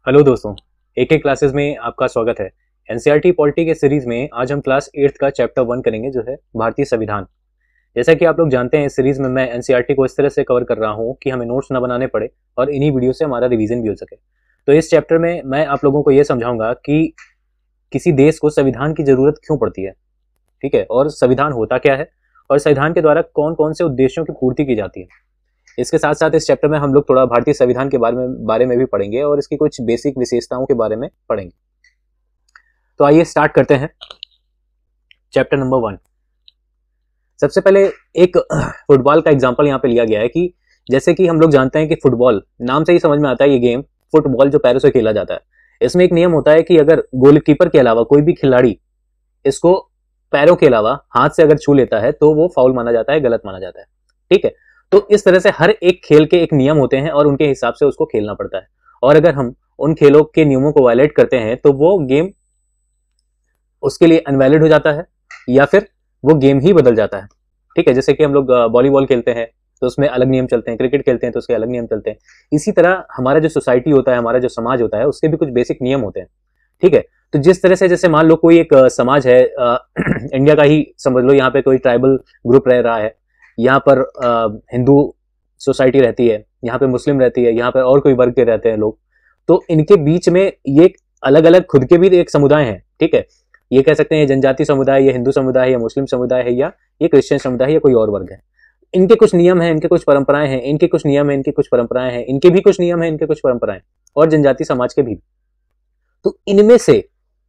Hello दोस्तों, एक एक क्लासेस में आपका स्वागत है। एनसीईआरटी पॉलिटी के सीरीज में आज हम क्लास 8th का चैप्टर 1 करेंगे, जो है भारतीय संविधान। जैसा कि आप लोग जानते हैं, इस सीरीज में मैं एनसीईआरटी को इस तरह से कवर कर रहा हूं कि हमें नोट्स ना बनाने पड़े और इन्हीं वीडियो से हमारा रिवीजन भी हो सके। तो इस चैप्टर में मैं आप लोगों को यह समझाऊंगा कि किसी देश को संविधान की जरूरत क्यों पड़ती है, ठीक है, और संविधान होता क्या है और संविधान के द्वारा कौन कौन से उद्देश्यों की पूर्ति की जाती है। इसके साथ साथ इस चैप्टर में हम लोग थोड़ा भारतीय संविधान के बारे में भी पढ़ेंगे और इसकी कुछ बेसिक विशेषताओं के बारे में पढ़ेंगे। तो आइए स्टार्ट करते हैं चैप्टर नंबर 1। सबसे पहले एक फुटबॉल का एग्जांपल यहाँ पे लिया गया है कि जैसे कि हम लोग जानते हैं कि फुटबॉल, नाम से ही समझ में आता है ये गेम फुटबॉल जो पैरों से खेला जाता है। इसमें एक नियम होता है कि अगर गोलकीपर के अलावा कोई भी खिलाड़ी इसको पैरों के अलावा हाथ से अगर छू लेता है तो वो फाउल माना जाता है, गलत माना जाता है, ठीक है। तो इस तरह से हर एक खेल के एक नियम होते हैं और उनके हिसाब से उसको खेलना पड़ता है, और अगर हम उन खेलों के नियमों को वायलेट करते हैं तो वो गेम उसके लिए अनवैलिड हो जाता है या फिर वो गेम ही बदल जाता है, ठीक है। जैसे कि हम लोग वॉलीबॉल खेलते हैं तो उसमें अलग नियम चलते हैं, क्रिकेट खेलते हैं तो उसके अलग नियम चलते हैं। इसी तरह हमारा जो सोसाइटी होता है, हमारा जो समाज होता है, उसके भी कुछ बेसिक नियम होते हैं, ठीक है। तो जिस तरह से, जैसे मान लो कोई एक समाज है, इंडिया का ही समझ लो, यहाँ पे कोई ट्राइबल ग्रुप रह रहा है, यहाँ पर हिंदू सोसाइटी रहती है, यहाँ पे मुस्लिम रहती है, यहाँ पे और कोई वर्ग के रहते हैं लोग, तो इनके बीच में ये अलग अलग खुद के भी एक समुदाय हैं, ठीक है। ये कह सकते हैं जनजाति समुदाय, ये हिंदू समुदाय है, या मुस्लिम समुदाय है, या ये क्रिश्चियन समुदाय है, या कोई और वर्ग है। इनके कुछ नियम हैं, इनके कुछ परंपराएं हैं, इनके कुछ नियम हैं, इनके कुछ परंपराएं हैं, इनके भी कुछ नियम हैं, इनके कुछ परंपराएं, और जनजाति समाज के भी। तो इनमें से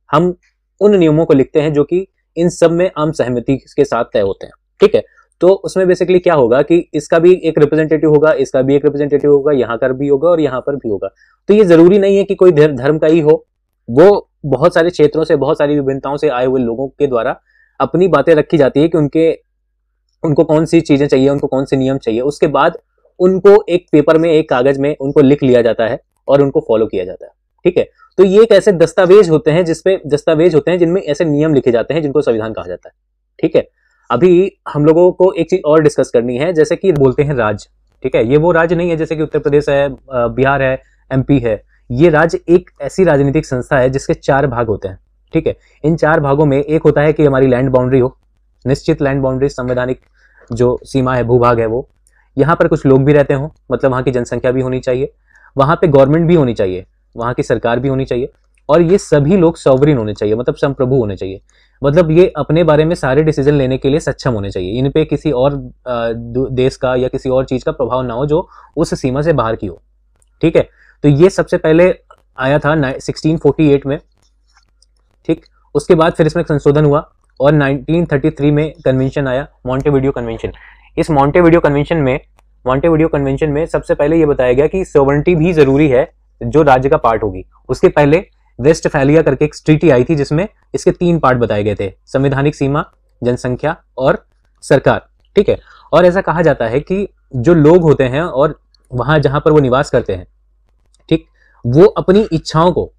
हम उन नियमों को लिखते हैं जो कि इन सब में आम सहमति के साथ तय होते हैं, ठीक है। तो उसमें बेसिकली क्या होगा कि इसका भी एक रिप्रेजेंटेटिव होगा, इसका भी एक रिप्रेजेंटेटिव होगा, यहाँ का भी होगा और यहाँ पर भी होगा। तो ये जरूरी नहीं है कि कोई धर्म का ही हो, वो बहुत सारे क्षेत्रों से, बहुत सारी विभिन्नताओं से आए हुए लोगों के द्वारा अपनी बातें रखी जाती है कि उनको कौन सी चीजें चाहिए, उनको कौन से नियम चाहिए। उसके बाद उनको एक पेपर में, एक कागज में उनको लिख लिया जाता है और उनको फॉलो किया जाता है, ठीक है। तो ये एक ऐसे दस्तावेज होते हैं जिनमें ऐसे नियम लिखे जाते हैं जिनको संविधान कहा जाता है, ठीक है। अभी हम लोगों को एक चीज और डिस्कस करनी है, जैसे कि बोलते हैं राज्य, ठीक है। ये वो राज्य नहीं है जैसे कि उत्तर प्रदेश है, बिहार है, एमपी है। ये राज्य एक ऐसी राजनीतिक संस्था है जिसके 4 भाग होते हैं, ठीक है। इन 4 भागों में एक होता है कि हमारी लैंड बाउंड्री हो, निश्चित लैंड बाउंड्री, संवैधानिक जो सीमा है, भूभाग है वो। यहाँ पर कुछ लोग भी रहते हो, मतलब वहाँ की जनसंख्या भी होनी चाहिए, वहाँ पे गवर्नमेंट भी होनी चाहिए, वहाँ की सरकार भी होनी चाहिए, और ये सभी लोग सॉवरिन होने चाहिए, मतलब संप्रभु होने चाहिए। मतलब ये अपने बारे में सारे डिसीजन लेने के लिए सक्षम होने चाहिए। इन पे किसी और देश का या किसी और चीज का प्रभाव ना हो जो उस सीमा से बाहर की हो, ठीक है। तो ये सबसे पहले आया था 1648 में, ठीक। उसके बाद फिर इसमें संशोधन हुआ और 1933 में कन्वेंशन आया, मॉन्टेविडियो कन्वेंशन। इस मॉन्टेविडियो कन्वेंशन में सबसे पहले ये बताया गया कि सॉवरेनिटी भी जरूरी है जो राज्य का पार्ट होगी। उसके पहले वेस्टफैलिया करके एक ट्रीटी आई थी जिसमें इसके 3 पार्ट बताए गए थे, संवैधानिक सीमा, जनसंख्या और सरकार, ठीक है। और ऐसा कहा जाता है कि जो लोग होते हैं और वहां जहां पर वो निवास करते हैं, ठीक, वो अपनी इच्छाओं को,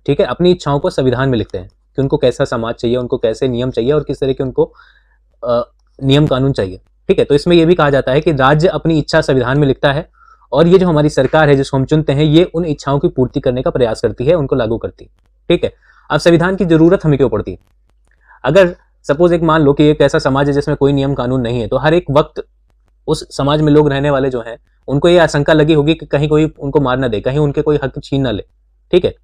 ठीक है, अपनी इच्छाओं को संविधान में लिखते हैं कि उनको कैसा समाज चाहिए, उनको कैसे नियम चाहिए और किस तरह के उनको नियम कानून चाहिए, ठीक है। तो इसमें यह भी कहा जाता है कि राज्य अपनी इच्छा संविधान में लिखता है और ये जो हमारी सरकार है जिसको हम चुनते हैं, ये उन इच्छाओं की पूर्ति करने का प्रयास करती है, उनको लागू करती है, ठीक है। अब संविधान की जरूरत हमें क्यों पड़ती है? अगर सपोज एक मान लो कि एक ऐसा समाज है जिसमें कोई नियम कानून नहीं है, तो हर एक वक्त उस समाज में लोग रहने वाले जो हैं उनको ये आशंका लगी होगी कि कहीं कोई उनको मार ना दे, कहीं उनके कोई हक छीन ना ले, ठीक है।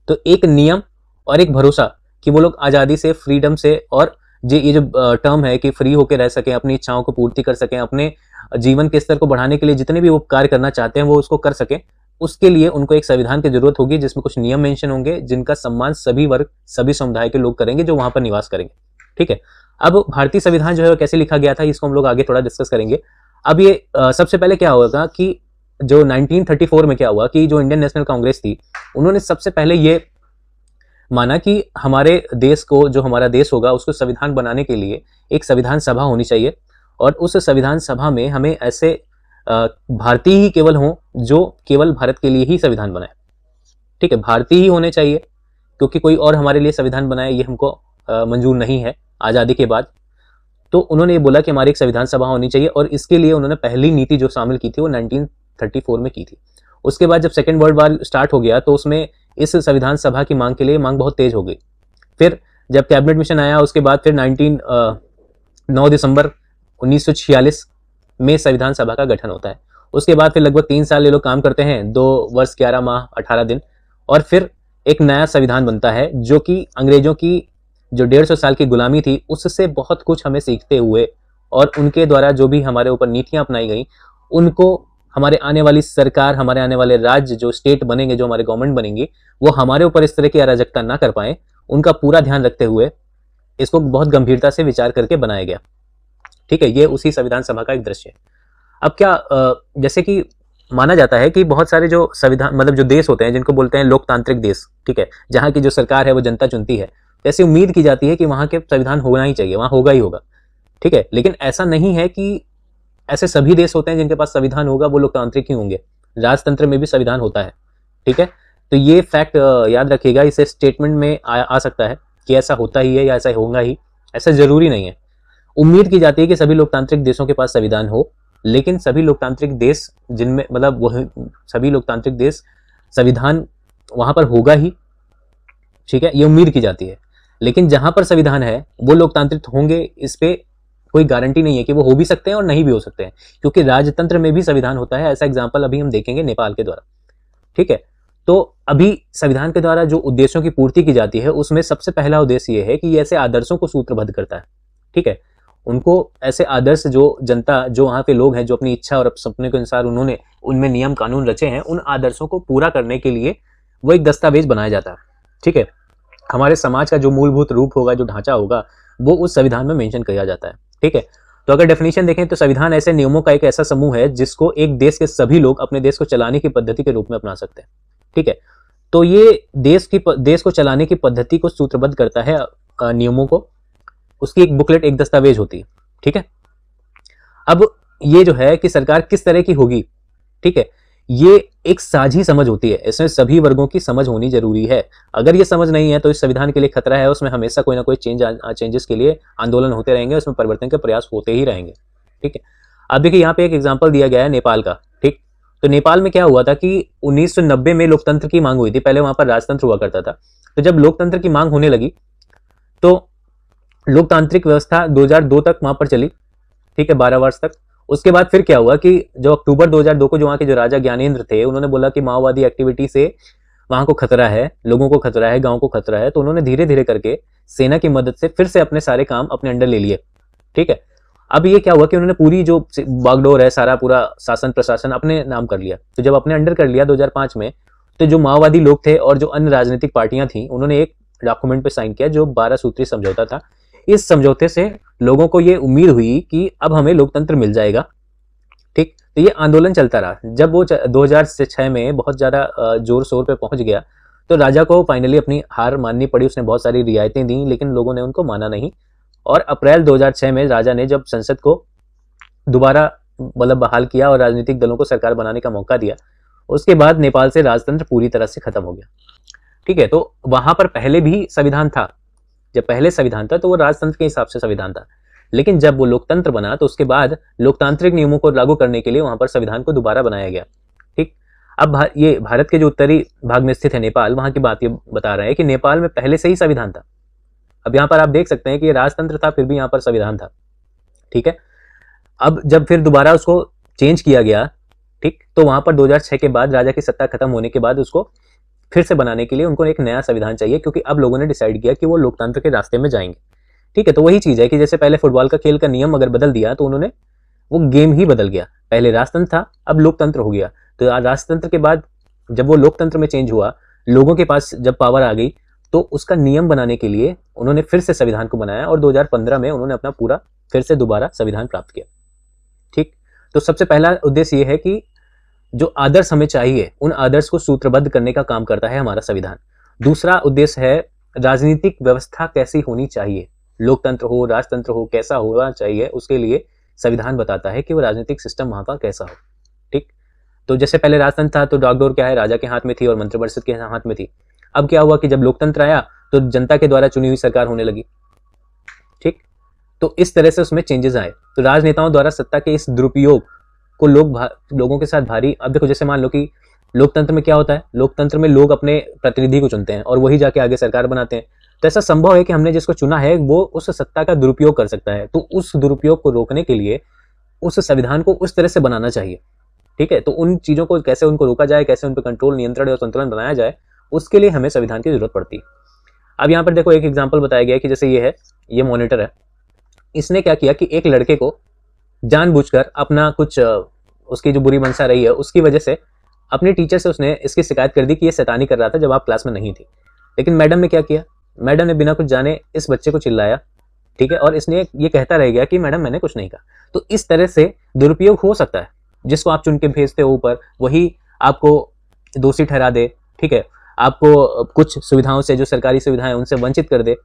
तो एक नियम और एक भरोसा कि वो लोग आजादी से, फ्रीडम से, और ये जो टर्म है कि फ्री होकर रह सकें, अपनी इच्छाओं को पूर्ति कर सकें, अपने जीवन के स्तर को बढ़ाने के लिए जितने भी वो कार्य करना चाहते हैं वो उसको कर सकें, उसके लिए उनको एक संविधान की जरूरत होगी जिसमें कुछ नियम मेंशन होंगे जिनका सम्मान सभी वर्ग, सभी समुदाय के लोग करेंगे जो वहां पर निवास करेंगे, ठीक है। अब भारतीय संविधान जो है कैसे लिखा गया था इसको हम लोग आगे थोड़ा डिस्कस करेंगे। अब ये सबसे पहले क्या होगा कि जो 1934 में क्या हुआ कि जो इंडियन नेशनल कांग्रेस थी, उन्होंने सबसे पहले ये माना कि हमारे देश को, जो हमारा देश होगा, उसको संविधान बनाने के लिए एक संविधान सभा होनी चाहिए, और उस संविधान सभा में हमें ऐसे भारतीय ही केवल हों जो केवल भारत के लिए ही संविधान बनाए, ठीक है। भारतीय ही होने चाहिए क्योंकि कोई और हमारे लिए संविधान बनाए ये हमको मंजूर नहीं है आजादी के बाद। तो उन्होंने ये बोला कि हमारी एक संविधान सभा होनी चाहिए, और इसके लिए उन्होंने पहली नीति जो शामिल की थी वो 1934 में की थी। उसके बाद जब सेकेंड वर्ल्ड वॉर स्टार्ट हो गया तो उसमें इस संविधान सभा की मांग के लिए मांग बहुत तेज हो गई। फिर जब कैबिनेट मिशन आया उसके बाद फिर 9 दिसंबर 1946 में संविधान सभा का गठन होता है। उसके बाद फिर लगभग 3 साल ये लोग काम करते हैं, 2 वर्ष 11 माह 18 दिन, और फिर एक नया संविधान बनता है जो कि अंग्रेजों की जो 150 साल की गुलामी थी उससे बहुत कुछ हमें सीखते हुए और उनके द्वारा जो भी हमारे ऊपर नीतियां अपनाई गई उनको हमारे आने वाली सरकार, हमारे आने वाले राज्य जो स्टेट बनेंगे, जो हमारे गवर्नमेंट बनेंगे, वो हमारे ऊपर इस तरह की अराजकता ना कर पाए, उनका पूरा ध्यान रखते हुए इसको बहुत गंभीरता से विचार करके बनाया गया। ठीक है, ये उसी संविधान सभा का एक दृश्य है। अब क्या जैसे कि माना जाता है कि बहुत सारे जो संविधान मतलब जो देश होते हैं जिनको बोलते हैं लोकतांत्रिक देश, ठीक है, जहाँ की जो सरकार है वो जनता चुनती है, ऐसी उम्मीद की जाती है कि वहां के संविधान होना ही चाहिए, वहां होगा ही होगा। ठीक है, लेकिन ऐसा नहीं है कि ऐसे सभी देश होते हैं जिनके पास संविधान होगा वो लोकतांत्रिक ही होंगे। राजतंत्र में भी संविधान होता है। ठीक है, तो ये फैक्ट याद रखिएगा, इसे स्टेटमेंट में आ सकता है कि ऐसा होता ही है या ऐसा होगा ही, ऐसा जरूरी नहीं है। उम्मीद की जाती है कि सभी लोकतांत्रिक देशों के पास संविधान हो, लेकिन सभी लोकतांत्रिक देश जिनमें मतलब वह सभी लोकतांत्रिक देश संविधान वहां पर होगा ही, ठीक है, ये उम्मीद की जाती है। लेकिन जहां पर संविधान है वो लोकतांत्रिक होंगे, इस पे कोई गारंटी नहीं है कि वो हो भी सकते हैं और नहीं भी हो सकते हैं, क्योंकि राजतंत्र में भी संविधान होता है। ऐसा एग्जाम्पल अभी हम देखेंगे नेपाल के द्वारा। ठीक है, तो अभी संविधान के द्वारा जो उद्देश्यों की पूर्ति की जाती है उसमें सबसे पहला उद्देश्य ये है कि ये ऐसे आदर्शों को सूत्रबद्ध करता है। ठीक है, उनको ऐसे आदर्श जो जनता, जो वहां पे लोग हैं, जो अपनी इच्छा और सपने के अनुसार उन्होंने उनमें नियम कानून रचे हैं, उन आदर्शों को पूरा करने के लिए वो एक दस्तावेज बनाया जाता है। ठीक है, हमारे समाज का जो मूलभूत रूप होगा, जो ढांचा होगा, वो उस संविधान में मेंशन किया जाता है। ठीक है, तो अगर डेफिनेशन देखें तो संविधान ऐसे नियमों का एक ऐसा समूह है जिसको एक देश के सभी लोग अपने देश को चलाने की पद्धति के रूप में अपना सकते हैं। ठीक है, तो ये देश को चलाने की पद्धति को सूत्रबद्ध करता है, नियमों को। उसकी एक बुकलेट, एक दस्तावेज होती है। ठीक है, अब ये जो है कि सरकार किस तरह की होगी, ठीक है, ये एक साझी समझ होती है, इसमें सभी वर्गों की समझ होनी जरूरी है। अगर ये समझ नहीं है तो इस संविधान के लिए खतरा है, उसमें हमेशा कोई ना कोई चेंजेस के लिए आंदोलन होते रहेंगे, उसमें परिवर्तन के प्रयास होते ही रहेंगे। ठीक है, अब देखिए यहाँ पे एक एग्जाम्पल दिया गया है नेपाल का। ठीक, तो नेपाल में क्या हुआ था कि 1990 में लोकतंत्र की मांग हुई थी। पहले वहां पर राजतंत्र हुआ करता था, तो जब लोकतंत्र की मांग होने लगी तो लोकतांत्रिक व्यवस्था 2002 तक वहां पर चली। ठीक है, 12 वर्ष तक। उसके बाद फिर क्या हुआ कि जो अक्टूबर 2002 को जो वहां के जो राजा ज्ञानेंद्र थे, उन्होंने बोला कि माओवादी एक्टिविटी से वहां को खतरा है, लोगों को खतरा है, गांव को खतरा है, तो उन्होंने धीरे धीरे करके सेना की मदद से फिर से अपने सारे काम अपने अंडर ले लिए। ठीक है, अब ये क्या हुआ कि उन्होंने पूरी जो बागडोर है, सारा पूरा शासन प्रशासन अपने नाम कर लिया। तो जब अपने अंडर कर लिया 2005 में, तो जो माओवादी लोग थे और जो अन्य राजनीतिक पार्टियां थी, उन्होंने एक डॉक्यूमेंट पे साइन किया जो 12 सूत्री समझौता था। इस समझौते से लोगों को ये उम्मीद हुई कि अब हमें लोकतंत्र मिल जाएगा। ठीक, तो ये आंदोलन चलता रहा। जब वो 2006 में बहुत ज्यादा जोर शोर पे पहुंच गया तो राजा को फाइनली अपनी हार माननी पड़ी। उसने बहुत सारी रियायतें दी लेकिन लोगों ने उनको माना नहीं, और अप्रैल 2006 में राजा ने जब संसद को दोबारा मतलब बहाल किया और राजनीतिक दलों को सरकार बनाने का मौका दिया, उसके बाद नेपाल से राजतंत्र पूरी तरह से खत्म हो गया। ठीक है, तो वहां पर पहले भी संविधान था। जब पहले संविधान था तो वो राजतंत्र के हिसाब से संविधान था, लेकिन जब वो लोकतंत्र बना तो उसके बाद लोकतांत्रिक नियमों को लागू करने के लिए वहां पर संविधान को दोबारा बनाया गया। ठीक, अब ये भारत के जो उत्तरी भाग में स्थित है नेपाल, वहां की बात ये बता रहे हैं कि नेपाल में पहले से ही संविधान था। अब यहाँ पर आप देख सकते हैं कि राजतंत्र था फिर भी यहाँ पर संविधान था। ठीक है, अब जब फिर दोबारा उसको चेंज किया गया, ठीक, तो वहां पर 2006 के बाद राजा की सत्ता खत्म होने के बाद उसको फिर से बनाने के लिए उनको एक नया संविधान चाहिए, क्योंकि अब लोगों ने डिसाइड किया कि वो लोकतंत्र के रास्ते में जाएंगे। ठीक है, तो वही चीज है कि जैसे पहले फुटबॉल का खेल का नियम अगर बदल दिया तो उन्होंने वो गेम ही बदल गया। पहले राजतंत्र था, अब लोकतंत्र हो गया। तो राजतंत्र के बाद जब वो लोकतंत्र में चेंज हुआ, लोगों के पास जब पावर आ गई, तो उसका नियम बनाने के लिए उन्होंने फिर से संविधान को बनाया और 2015 में उन्होंने अपना पूरा फिर से दोबारा संविधान प्राप्त किया। ठीक, तो सबसे पहला उद्देश्य ये है कि जो आदर्श हमें चाहिए उन आदर्श को सूत्रबद्ध करने का काम करता है हमारा संविधान। दूसरा उद्देश्य है राजनीतिक व्यवस्था कैसी होनी चाहिए, लोकतंत्र हो, राजतंत्र हो, कैसा होना चाहिए, उसके लिए संविधान बताता है कि वो राजनीतिक सिस्टम वहां का कैसा हो। ठीक, तो जैसे पहले राजतंत्र था तो बागडोर क्या है, राजा के हाथ में थी और मंत्रिपरिषद के हाथ में थी। अब क्या हुआ कि जब लोकतंत्र आया तो जनता के द्वारा चुनी हुई सरकार होने लगी। ठीक, तो इस तरह से उसमें चेंजेस आए। तो राजनेताओं द्वारा सत्ता के इस दुरुपयोग को लोगों के साथ भारी, अब देखो जैसे मान लो कि लोकतंत्र में क्या होता है, लोकतंत्र में लोग अपने प्रतिनिधि को चुनते हैं और वही जाके आगे सरकार बनाते हैं। तो ऐसा संभव है कि हमने जिसको चुना है वो उस सत्ता का दुरुपयोग कर सकता है, तो उस दुरुपयोग को रोकने के लिए उस संविधान को उस तरह से बनाना चाहिए। ठीक है, तो उन चीजों को कैसे उनको रोका जाए, कैसे उन पर कंट्रोल, नियंत्रण और संतुलन बनाया जाए, उसके लिए हमें संविधान की जरूरत पड़ती है। अब यहाँ पर देखो एक एग्जाम्पल बताया गया है कि जैसे ये है, ये मॉनिटर है, इसने क्या किया कि एक लड़के को जानबूझकर अपना कुछ उसकी जो बुरी मंशा रही है उसकी वजह से अपने टीचर से उसने इसकी शिकायत कर दी कि ये शैतानी कर रहा था जब आप क्लास में नहीं थी। लेकिन मैडम ने क्या किया, मैडम ने बिना कुछ जाने इस बच्चे को चिल्लाया, ठीक है, और इसने ये कहता रह गया कि मैडम मैंने कुछ नहीं कहा। तो इस तरह से दुरुपयोग हो सकता है, जिसको आप चुन के भेजते हो ऊपर वही आपको दोषी ठहरा दे, ठीक है, आपको कुछ सुविधाओं से, जो सरकारी सुविधाएं उनसे वंचित कर दे।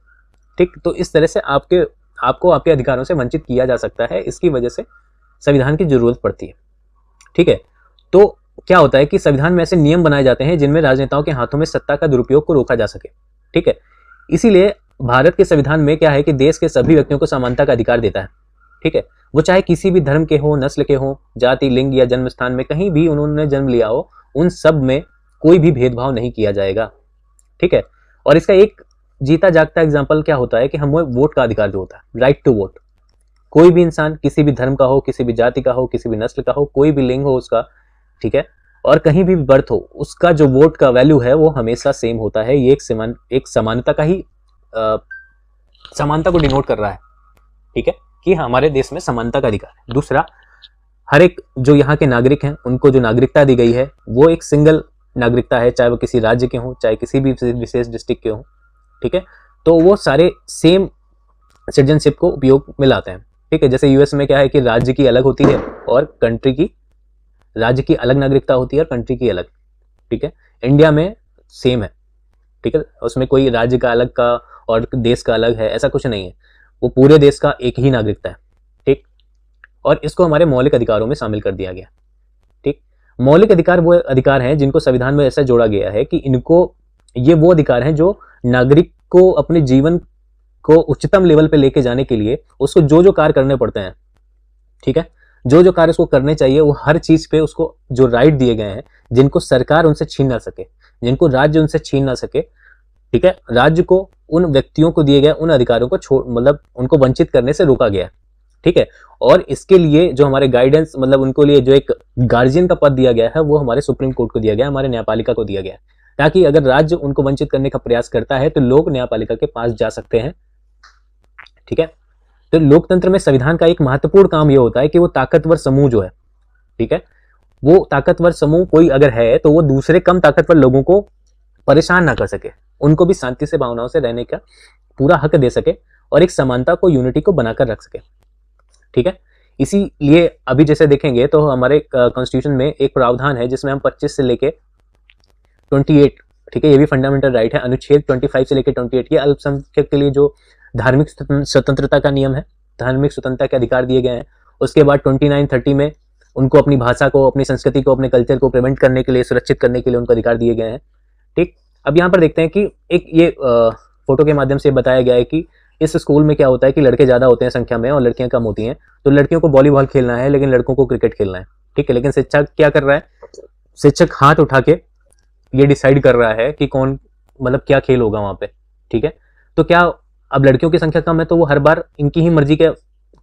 ठीक, तो इस तरह से आपको आपके अधिकारों से वंचित किया जा सकता है, इसकी वजह से संविधान की जरूरत पड़ती है। ठीक है, तो क्या होता है कि संविधान में ऐसे नियम बनाए जाते हैं जिनमें राजनेताओं के हाथों में सत्ता का दुरुपयोग को रोका जा सके। ठीक है, इसीलिए भारत के संविधान में क्या है कि देश के सभी व्यक्तियों को समानता का अधिकार देता है। ठीक है, वो चाहे किसी भी धर्म के हो, नस्ल के हो, जाति, लिंग या जन्म स्थान में कहीं भी उन्होंने जन्म लिया हो, उन सब में कोई भी भेदभाव नहीं किया जाएगा। ठीक है, और इसका एक जीता जागता एग्जाम्पल क्या होता है कि हमें वोट का अधिकार जो होता है, राइट टू वोट। कोई भी इंसान किसी भी धर्म का हो, किसी भी जाति का हो, किसी भी नस्ल का हो, कोई भी लिंग हो उसका, ठीक है, और कहीं भी बर्थ हो, उसका जो वोट का वैल्यू है वो हमेशा सेम होता है। ये एक समानता का ही समानता को डिनोट कर रहा है। ठीक है, कि हमारे देश में समानता का अधिकार है। दूसरा, हर एक जो यहाँ के नागरिक हैं उनको जो नागरिकता दी गई है वो एक सिंगल नागरिकता है, चाहे वो किसी राज्य के हों, चाहे किसी भी विशेष डिस्ट्रिक्ट के हों। ठीक है, तो वो सारे सेम सिटीजनशिप को उपयोग में लाते हैं। ठीक है, जैसे यूएस में क्या है कि राज्य की अलग होती है और राज्य की अलग नागरिकता होती है और कंट्री की अलग। ठीक है, इंडिया में सेम है। ठीक है, उसमें कोई राज्य का अलग का और देश का अलग है, ऐसा कुछ नहीं है, वो पूरे देश का एक ही नागरिकता है। ठीक, और इसको हमारे मौलिक अधिकारों में शामिल कर दिया गया। ठीक, मौलिक अधिकार वो अधिकार हैं जिनको संविधान में ऐसा जोड़ा गया है कि ये वो अधिकार हैं जो नागरिक को अपने जीवन को उच्चतम लेवल पे लेके जाने के लिए उसको जो कार्य करने पड़ते हैं, ठीक है, जो कार्य उसको करने चाहिए, वो हर चीज पे उसको जो राइट दिए गए हैं, जिनको सरकार उनसे छीन ना सके, जिनको राज्य उनसे छीन ना सके। ठीक है, राज्य को उन व्यक्तियों को दिए गए उन अधिकारों को मतलब उनको वंचित करने से रोका गया है। ठीक है, और इसके लिए जो हमारे गाइडेंस, मतलब उनको लिए जो एक गार्जियन का पद दिया गया है वो हमारे सुप्रीम कोर्ट को दिया गया है, हमारे न्यायपालिका को दिया गया है, ताकि अगर राज्य उनको वंचित करने का प्रयास करता है तो लोग न्यायपालिका के पास जा सकते हैं। ठीक है, तो लोकतंत्र में संविधान का एक महत्वपूर्ण काम यह होता है कि वो ताकतवर समूह जो है, ठीक है, वो ताकतवर समूह कोई अगर है तो वो दूसरे कम ताकतवर लोगों को परेशान ना कर सके, उनको भी शांति से भावनाओं से रहने का पूरा हक दे सके और एक समानता को, यूनिटी को बनाकर रख सके। ठीक है, इसीलिए अभी जैसे देखेंगे तो हमारे कॉन्स्टिट्यूशन में एक प्रावधान है जिसमें हम 25 से लेके 28, ठीक है, ये भी फंडामेंटल राइट है, अनुच्छेद 25 से लेके 28, ये अल्पसंख्यक के लिए जो धार्मिक स्वतंत्रता का नियम है, धार्मिक स्वतंत्रता के अधिकार दिए गए हैं। उसके बाद 29, 30 में उनको अपनी भाषा को, अपनी संस्कृति को, अपने कल्चर को प्रिवेंट करने के लिए, सुरक्षित करने के लिए उनको अधिकार दिए गए हैं। ठीक, अब यहाँ पर देखते हैं कि एक ये फोटो के माध्यम से बताया गया है कि इस स्कूल में क्या होता है कि लड़के ज्यादा होते हैं संख्या में और लड़कियां कम होती हैं, तो लड़कियों को वॉलीबॉल खेलना है लेकिन लड़कों को क्रिकेट खेलना है। ठीक है, लेकिन शिक्षक क्या कर रहा है, शिक्षक हाथ उठा के ये डिसाइड कर रहा है कि कौन, मतलब क्या खेल होगा वहां पे। ठीक है, तो क्या अब लड़कियों की संख्या कम है तो वो हर बार इनकी ही मर्जी का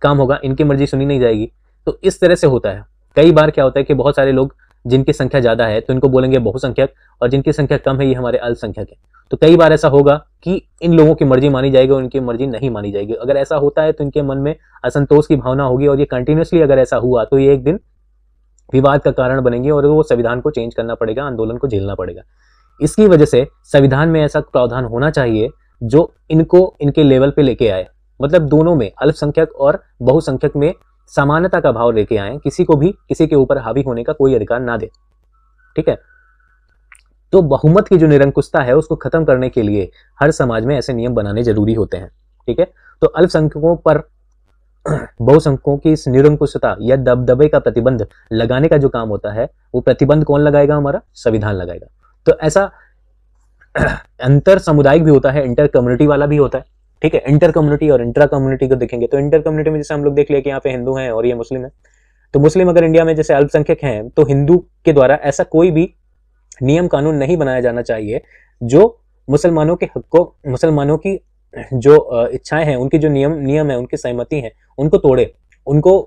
काम होगा, इनकी मर्जी सुनी नहीं जाएगी। तो इस तरह से होता है। कई बार क्या होता है कि बहुत सारे लोग जिनकी संख्या ज्यादा है तो इनको बोलेंगे बहुसंख्यक, और जिनकी संख्या कम है ये हमारे अल्पसंख्यक है। तो कई बार ऐसा होगा कि इन लोगों की मर्जी मानी जाएगी और इनकी मर्जी नहीं मानी जाएगी। अगर ऐसा होता है तो इनके मन में असंतोष की भावना होगी और ये कंटिन्यूसली अगर ऐसा हुआ तो ये एक दिन विवाद का कारण बनेंगे और वो संविधान को चेंज करना पड़ेगा, आंदोलन को झेलना पड़ेगा। इसकी वजह से संविधान में ऐसा प्रावधान होना चाहिए जो इनको इनके लेवल पे लेके आए, मतलब दोनों में, अल्पसंख्यक और बहुसंख्यक में समानता का भाव लेके आए, किसी को भी किसी के ऊपर हावी होने का कोई अधिकार ना दे। ठीक है, तो बहुमत की जो निरंकुशता है उसको खत्म करने के लिए हर समाज में ऐसे नियम बनाने जरूरी होते हैं। ठीक है, तो अल्पसंख्यकों पर बहुसंख्यकों की इस निरंकुशता या दबदबे का प्रतिबंध लगाने का जो काम होता है वो प्रतिबंध कौन लगाएगा, हमारा संविधान लगाएगा। तो ऐसा अंतर सामुदायिक भी होता है, इंटर कम्युनिटी वाला भी होता है। ठीक है, इंटर कम्युनिटी और इंट्रा कम्युनिटी को देखेंगे तो इंटर कम्युनिटी में जैसे हम लोग देख लिया कि यहाँ पे हिंदू हैं और ये मुस्लिम है, तो मुस्लिम अगर इंडिया में जैसे अल्पसंख्यक हैं तो हिंदू के द्वारा ऐसा कोई भी नियम कानून नहीं बनाया जाना चाहिए जो मुसलमानों के हक को, मुसलमानों की जो इच्छाएं हैं, उनकी जो नियम है, उनकी सहमति है, उनको तोड़े, उनको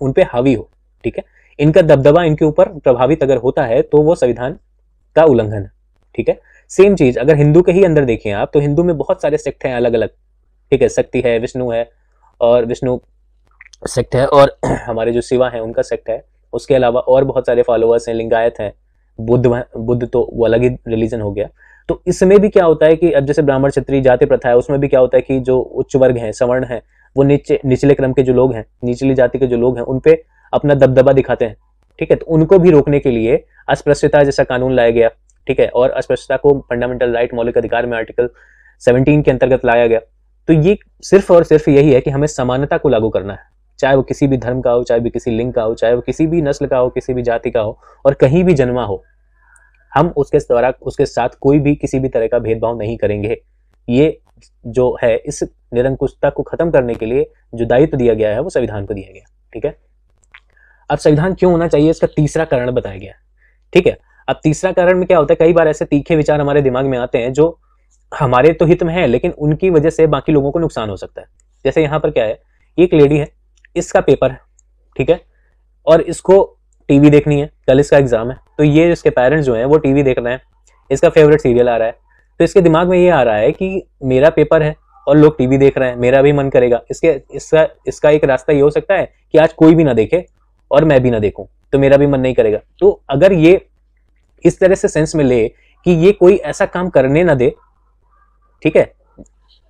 उन पे हावी हो। ठीक है, इनका दबदबा इनके ऊपर प्रभावित अगर होता है तो वो संविधान का उल्लंघन है। ठीक है, सेम चीज अगर हिंदू के ही अंदर देखें आप, तो हिंदू में बहुत सारे सेक्ट हैं अलग अलग। ठीक है, शक्ति है, विष्णु है, और विष्णु सेक्ट है, और हमारे जो शिवा है उनका सेक्ट है। उसके अलावा और बहुत सारे फॉलोअर्स हैं, लिंगायत हैं, बुद्ध तो वो अलग ही रिलीजन हो गया। तो इसमें भी क्या होता है कि अब जैसे ब्राह्मण क्षत्रिय जाति प्रथा है, उसमें भी क्या होता है कि जो उच्च वर्ग है, सवर्ण है, वो निचले क्रम के जो लोग हैं, निचली जाति के जो लोग हैं, उनपे अपना दबदबा दिखाते हैं। ठीक है, तो उनको भी रोकने के लिए अस्पृश्यता जैसा कानून लाया गया। ठीक है, और अस्पृश्यता को फंडामेंटल राइट, मौलिक अधिकार में आर्टिकल 17 के अंतर्गत लाया गया। तो ये सिर्फ और सिर्फ यही है कि हमें समानता को लागू करना है, चाहे वो किसी भी धर्म का हो, चाहे भी किसी लिंग का हो, चाहे वो किसी भी नस्ल का हो, किसी भी जाति का हो, और कहीं भी जन्मा हो, हम उसके साथ कोई भी किसी भी तरह का भेदभाव नहीं करेंगे। ये जो है, इस निरंकुशता को खत्म करने के लिए जो दायित्व दिया गया है वो संविधान को दिया गया। ठीक है, अब संविधान क्यों होना चाहिए, इसका तीसरा कारण बताया गया। ठीक है, अब तीसरा कारण में क्या होता है, कई बार ऐसे तीखे विचार हमारे दिमाग में आते हैं जो हमारे तो हित में है, लेकिन उनकी वजह से बाकी लोगों को नुकसान हो सकता है। जैसे यहाँ पर क्या है, एक लेडी है, इसका पेपर है, ठीक है, और इसको टीवी देखनी है, कल इसका एग्जाम है, तो ये इसके पेरेंट्स जो हैं वो टीवी देख रहे हैं, इसका फेवरेट सीरियल आ रहा है, तो इसके दिमाग में ये आ रहा है कि मेरा पेपर है और लोग टीवी देख रहे हैं, मेरा भी मन करेगा। इसका एक रास्ता ये हो सकता है कि आज कोई भी ना देखे और मैं भी ना देखूं, तो मेरा भी मन नहीं करेगा। तो अगर ये इस तरह से सेंस में ले कि ये कोई ऐसा काम करने ना दे, ठीक है,